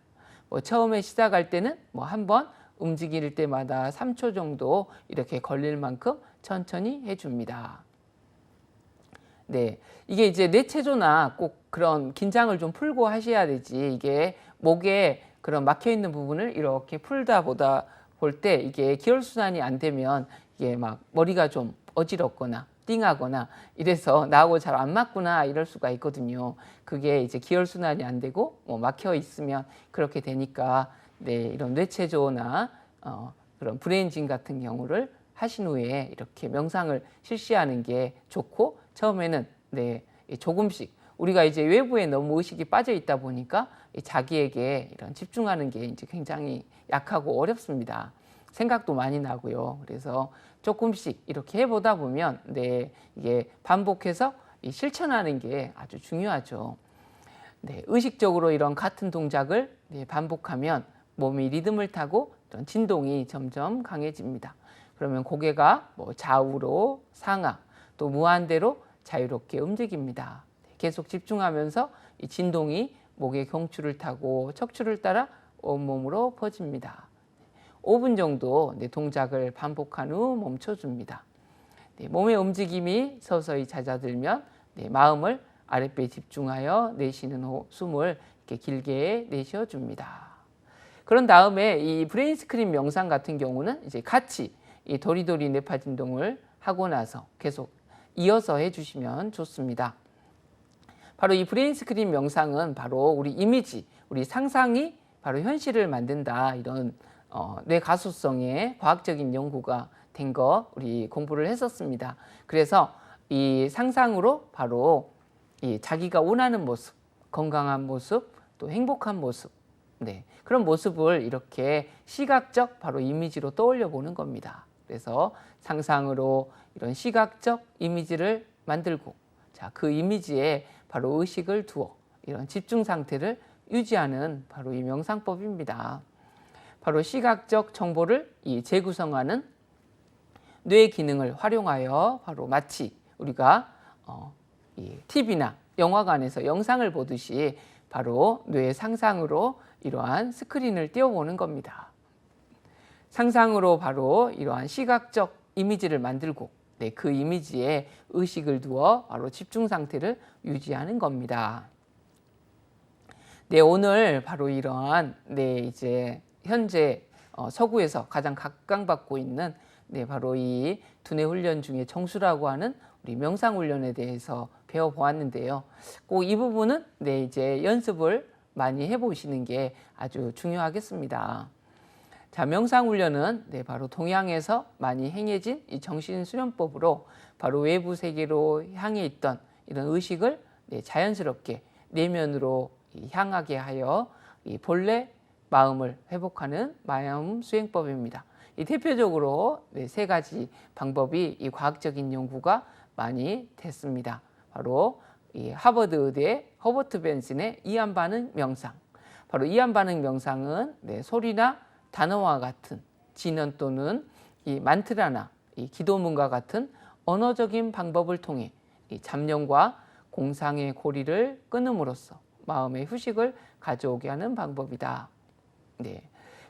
Speaker 1: 처음에 시작할 때는 한번 움직일 때마다 3초 정도 이렇게 걸릴 만큼 천천히 해줍니다. 이게 이제 뇌체조나 꼭 그런 긴장을 좀 풀고 하셔야 되지 이게 목에 그런 막혀 있는 부분을 이렇게 풀다 보다 볼 때 이게 기혈순환이 안 되면 이게 막 머리가 좀 어지럽거나 띵하거나 이래서 나하고 잘 안 맞구나 이럴 수가 있거든요. 그게 이제 기혈순환이 안 되고 막혀 있으면 그렇게 되니까 네, 이런 뇌체조나 그런 브레인진 같은 경우를 하신 후에 이렇게 명상을 실시하는 게 좋고, 처음에는 네, 조금씩 우리가 이제 외부에 너무 의식이 빠져 있다 보니까 자기에게 이런 집중하는 게 이제 굉장히 약하고 어렵습니다. 생각도 많이 나고요. 그래서 조금씩 이렇게 해보다 보면 네, 이게 반복해서 실천하는 게 아주 중요하죠. 네, 의식적으로 이런 같은 동작을 네, 반복하면 몸이 리듬을 타고 이런 진동이 점점 강해집니다. 그러면 고개가 좌우로 상하 또 무한대로 자유롭게 움직입니다. 계속 집중하면서 이 진동이 목의 경추를 타고 척추를 따라 온몸으로 퍼집니다. 5분 정도 동작을 반복한 후 멈춰줍니다. 몸의 움직임이 서서히 잦아들면 마음을 아랫배에 집중하여 내쉬는 숨을 이렇게 길게 내쉬어줍니다. 그런 다음에 이 브레인 스크린 명상 같은 경우는 이제 같이 이 도리도리 뇌파 진동을 하고 나서 계속 이어서 해주시면 좋습니다. 바로 이 브레인 스크린 명상은 바로 우리 이미지, 우리 상상이 바로 현실을 만든다, 이런 뇌 가소성의 과학적인 연구가 된 거 우리 공부를 했었습니다. 그래서 이 상상으로 바로 이 자기가 원하는 모습, 건강한 모습, 또 행복한 모습, 네, 그런 모습을 이렇게 시각적 바로 이미지로 떠올려 보는 겁니다. 그래서 상상으로 이런 시각적 이미지를 만들고, 자, 그 이미지에 바로 의식을 두어 이런 집중 상태를 유지하는 바로 이 명상법입니다. 바로 시각적 정보를 재구성하는 뇌 기능을 활용하여 바로 마치 우리가 TV나 영화관에서 영상을 보듯이 바로 뇌의 상상으로 이러한 스크린을 띄워보는 겁니다. 상상으로 바로 이러한 시각적 이미지를 만들고 그 이미지에 의식을 두어 바로 집중 상태를 유지하는 겁니다. 네, 오늘 바로 이러한 이제 현재 서구에서 가장 각광받고 있는 바로 이 두뇌 훈련 중에 정수라고 하는 우리 명상 훈련에 대해서 배워보았는데요. 꼭 이 부분은 이제 연습을 많이 해보시는 게 아주 중요하겠습니다. 자, 명상 훈련은 바로 동양에서 많이 행해진 이 정신 수련법으로 바로 외부 세계로 향해 있던 이런 의식을 자연스럽게 내면으로 향하게 하여 이 본래 마음을 회복하는 마음 수행법입니다. 이 대표적으로 세 가지 방법이 이 과학적인 연구가 많이 됐습니다. 바로 이 하버드 의대 허버트 벤슨의 이완 반응 명상. 바로 이완 반응 명상은 소리나 단어와 같은 진언 또는 이 만트라나 이 기도문과 같은 언어적인 방법을 통해 이 잡념과 공상의 고리를 끊음으로써 마음의 휴식을 가져오게 하는 방법이다. 네.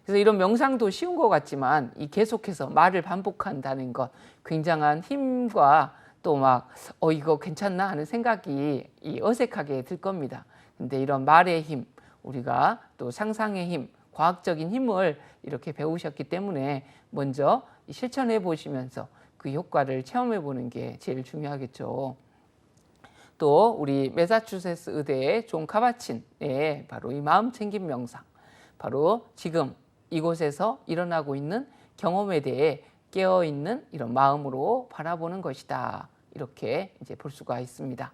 Speaker 1: 그래서 이런 명상도 쉬운 것 같지만 이 계속해서 말을 반복한다는 것, 굉장한 힘과 또 막 이거 괜찮나 하는 생각이 어색하게 들 겁니다. 근데 이런 말의 힘, 우리가 또 상상의 힘, 과학적인 힘을 이렇게 배우셨기 때문에 먼저 실천해 보시면서 그 효과를 체험해 보는 게 제일 중요하겠죠. 또 우리 매사추세츠 의대의 존 카바친의 바로 이 마음 챙김 명상, 바로 지금 이곳에서 일어나고 있는 경험에 대해 깨어있는 이런 마음으로 바라보는 것이다, 이렇게 이제 볼 수가 있습니다.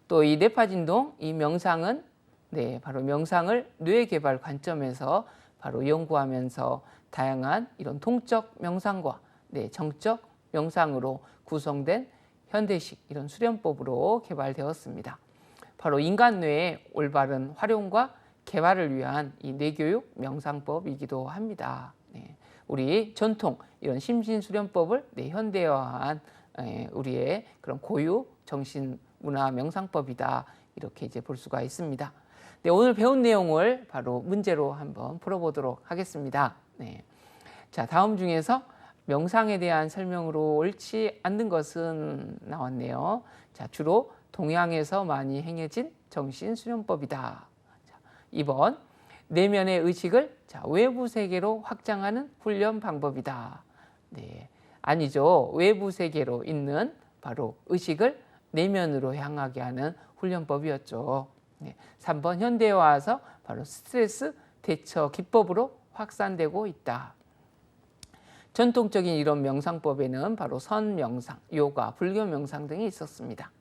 Speaker 1: 또 이 뇌파진동, 이 명상은 바로 명상을 뇌 개발 관점에서 바로 연구하면서 다양한 이런 동적 명상과 정적 명상으로 구성된 현대식 이런 수련법으로 개발되었습니다. 바로 인간 뇌의 올바른 활용과 개발을 위한 이 뇌교육 명상법이기도 합니다. 우리 전통 이런 심신수련법을 현대화한 우리의 그런 고유 정신 문화 명상법이다, 이렇게 이제 볼 수가 있습니다. 오늘 배운 내용을 바로 문제로 한번 풀어보도록 하겠습니다. 자, 다음 중에서 명상에 대한 설명으로 옳지 않는 것은 나왔네요. 자, 주로 동양에서 많이 행해진 정신수련법이다. 자, 2번, 내면의 의식을 외부 세계로 확장하는 훈련 방법이다. 네, 아니죠. 외부 세계로 있는 바로 의식을 내면으로 향하게 하는 훈련법이었죠. 네, 3번 현대화와서 바로 스트레스 대처 기법으로 확산되고 있다. 전통적인 이런 명상법에는 바로 선 명상, 요가, 불교 명상 등이 있었습니다.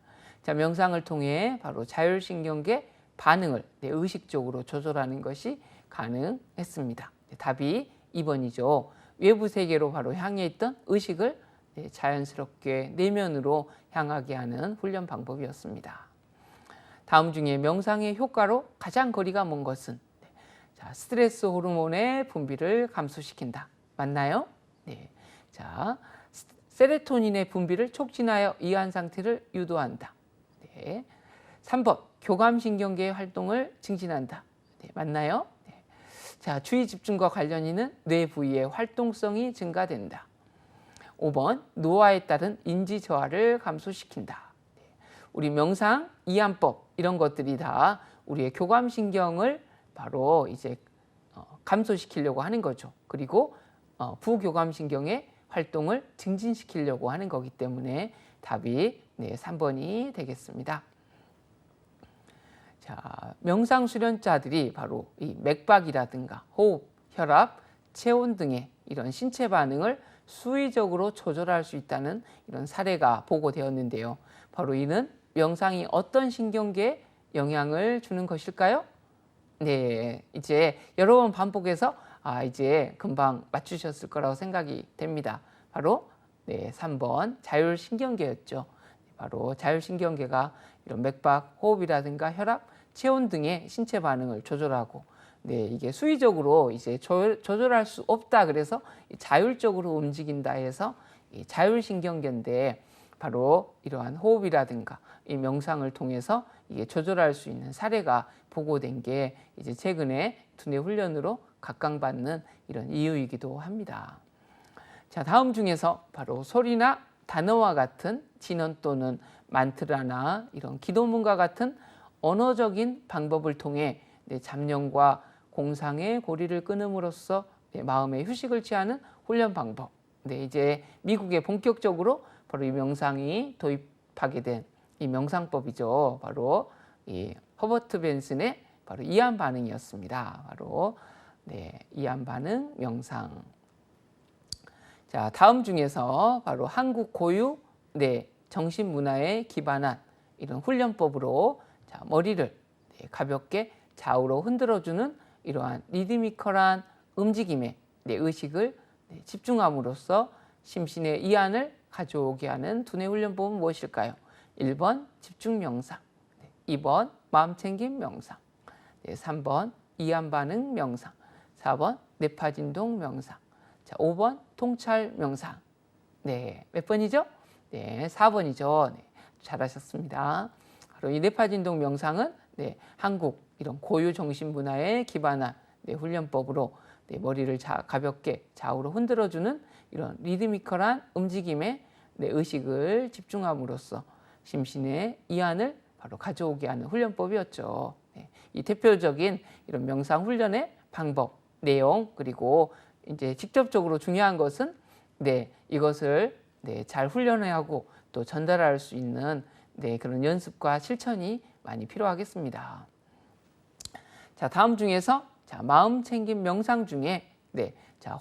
Speaker 1: 자, 명상을 통해 바로 자율신경계 반응을 의식적으로 조절하는 것이 가능했습니다. 답이 2번이죠. 외부 세계로 바로 향해 있던 의식을 자연스럽게 내면으로 향하게 하는 훈련 방법이었습니다. 다음 중에 명상의 효과로 가장 거리가 먼 것은 스트레스 호르몬의 분비를 감소시킨다. 맞나요? 네. 자, 세로토닌의 분비를 촉진하여 이완 상태를 유도한다. 네. 3번 교감신경계의 활동을 증진한다. 네. 맞나요? 네. 자, 주의 집중과 관련 있는 뇌 부위의 활동성이 증가된다. 5번 노화에 따른 인지 저하를 감소시킨다. 네. 우리 명상, 이완법 이런 것들이 다 우리의 교감신경을 바로 이제 감소시키려고 하는 거죠. 그리고 부교감신경의 활동을 증진시키려고 하는 거기 때문에 답이 3번이 되겠습니다. 자, 명상 수련자들이 바로 이 맥박이라든가 호흡, 혈압, 체온 등의 이런 신체 반응을 수의적으로 조절할 수 있다는 이런 사례가 보고되었는데요. 바로 이는 명상이 어떤 신경계에 영향을 주는 것일까요? 네, 이제 여러 번 반복해서 이제 금방 맞추셨을 거라고 생각이 됩니다. 바로 3번 자율신경계였죠. 바로 자율신경계가 이런 맥박, 호흡이라든가 혈압, 체온 등의 신체 반응을 조절하고 이게 수의적으로 이제 조절할 수 없다. 그래서 자율적으로 움직인다 해서 이 자율신경계인데 바로 이러한 호흡이라든가 이 명상을 통해서 이게 조절할 수 있는 사례가 보고된 게 이제 최근에 두뇌 훈련으로 각광받는 이런 이유이기도 합니다. 자, 다음 중에서 바로 소리나 단어와 같은 진언 또는 만트라나 이런 기도문과 같은 언어적인 방법을 통해 잡념과 공상의 고리를 끊음으로써 마음의 휴식을 취하는 훈련 방법. 이제 미국에 본격적으로 바로 이 명상이 도입하게 된 이 명상법이죠. 바로 이 허버트 벤슨의 바로 이완 반응이었습니다. 바로 이완 반응 명상. 자, 다음 중에서 바로 한국 고유 정신 문화에 기반한 이런 훈련법으로 머리를 가볍게 좌우로 흔들어주는 이러한 리드미컬한 움직임에 의식을 집중함으로써 심신의 이완을 가져오게 하는 두뇌 훈련법은 무엇일까요? 1번 집중 명상, 2번 마음챙김 명상, 3번 이완 반응 명상, 4번 뇌파진동 명상, 자, 5번 통찰 명상. 몇 번이죠? 4번이죠. 잘하셨습니다. 바로 이 뇌파진동 명상은 한국 이런 고유 정신 문화에 기반한 훈련법으로 머리를 가볍게 좌우로 흔들어주는 이런 리드미컬한 움직임에 의식을 집중함으로써 심신의 이완을 바로 가져오게 하는 훈련법이었죠. 이 대표적인 이런 명상 훈련의 방법, 내용 그리고 이제 직접적으로 중요한 것은 이것을 잘 훈련하고 또 전달할 수 있는 그런 연습과 실천이 많이 필요하겠습니다. 자, 다음 중에서 마음챙김 명상 중에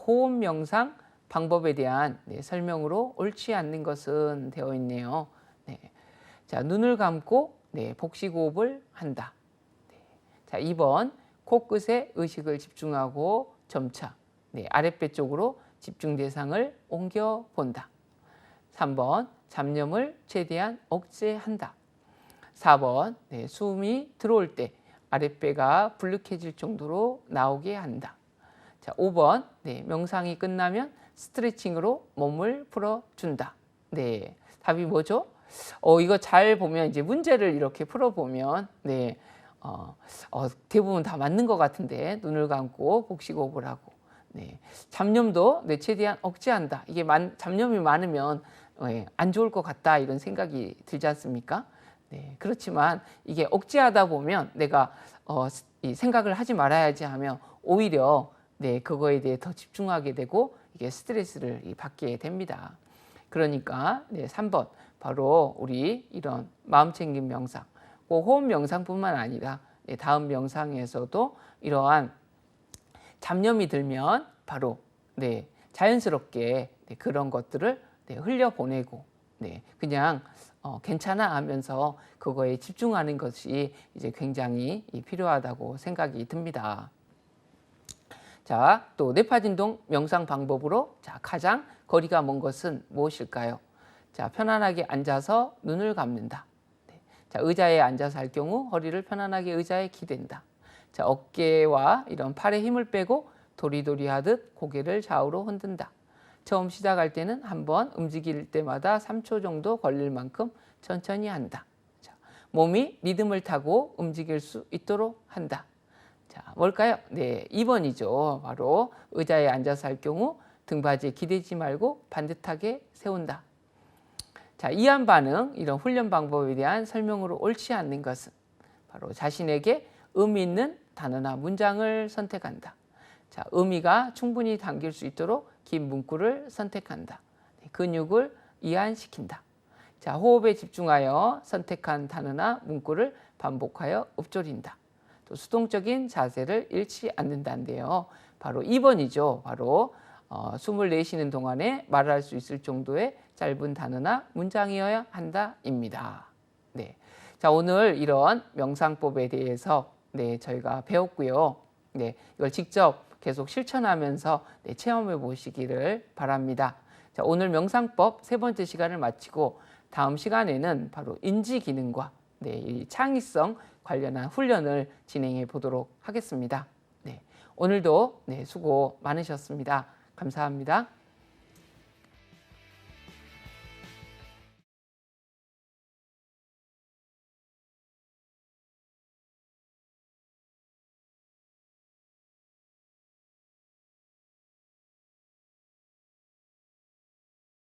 Speaker 1: 호흡 명상 방법에 대한 설명으로 옳지 않는 것은 되어 있네요. 자, 눈을 감고 복식호흡을 한다. 자, 2번 코끝에 의식을 집중하고 점차 아랫배 쪽으로 집중 대상을 옮겨 본다. 3번 잡념을 최대한 억제한다. 4번 숨이 들어올 때 아랫배가 불룩해질 정도로 나오게 한다. 자, 5번 명상이 끝나면 스트레칭으로 몸을 풀어준다. 답이 뭐죠? 이거 잘 보면 이제 문제를 이렇게 풀어보면 대부분 다 맞는 것 같은데 눈을 감고 복식호흡을 하고 잡념도 최대한 억제한다. 이게 잡념이 많으면 안 좋을 것 같다 이런 생각이 들지 않습니까? 네, 그렇지만 이게 억제하다 보면 내가 이 생각을 하지 말아야지 하면 오히려 네, 그거에 대해 더 집중하게 되고 이게 스트레스를 받게 됩니다. 그러니까 네, 3번 바로 우리 이런 마음챙김 명상, 그 호흡 명상뿐만 아니라 네, 다음 명상에서도 이러한 잡념이 들면 바로 네, 자연스럽게 네, 그런 것들을 네, 흘려보내고 네, 그냥 괜찮아 하면서 그거에 집중하는 것이 이제 굉장히 필요하다고 생각이 듭니다. 자, 또 뇌파진동 명상 방법으로 자, 가장 거리가 먼 것은 무엇일까요? 자, 편안하게 앉아서 눈을 감는다. 네. 자, 의자에 앉아서 할 경우 허리를 편안하게 의자에 기댄다. 자, 어깨와 이런 팔에 힘을 빼고 도리도리 하듯 고개를 좌우로 흔든다. 처음 시작할 때는 한번 움직일 때마다 3초 정도 걸릴 만큼 천천히 한다. 자, 몸이 리듬을 타고 움직일 수 있도록 한다. 자, 뭘까요? 네, 2번이죠. 바로 의자에 앉아서 할 경우 등받이에 기대지 말고 반듯하게 세운다. 자, 이한 반응, 이런 훈련 방법에 대한 설명으로 옳지 않는 것은 바로 자신에게 의미 있는 단어나 문장을 선택한다. 자, 의미가 충분히 담길 수 있도록 긴 문구를 선택한다. 근육을 이완시킨다. 자, 호흡에 집중하여 선택한 단어나 문구를 반복하여 읊조린다. 또 수동적인 자세를 잃지 않는다는데요. 바로 2번이죠. 바로 숨을 내쉬는 동안에 말할 수 있을 정도의 짧은 단어나 문장이어야 한다입니다. 네. 자, 오늘 이런 명상법에 대해서 네, 저희가 배웠고요. 네, 이걸 직접 계속 실천하면서 네, 체험해 보시기를 바랍니다. 자, 오늘 명상법 3번째 시간을 마치고 다음 시간에는 바로 인지 기능과 네, 이 창의성 관련한 훈련을 진행해 보도록 하겠습니다. 네, 오늘도 네, 수고 많으셨습니다. 감사합니다.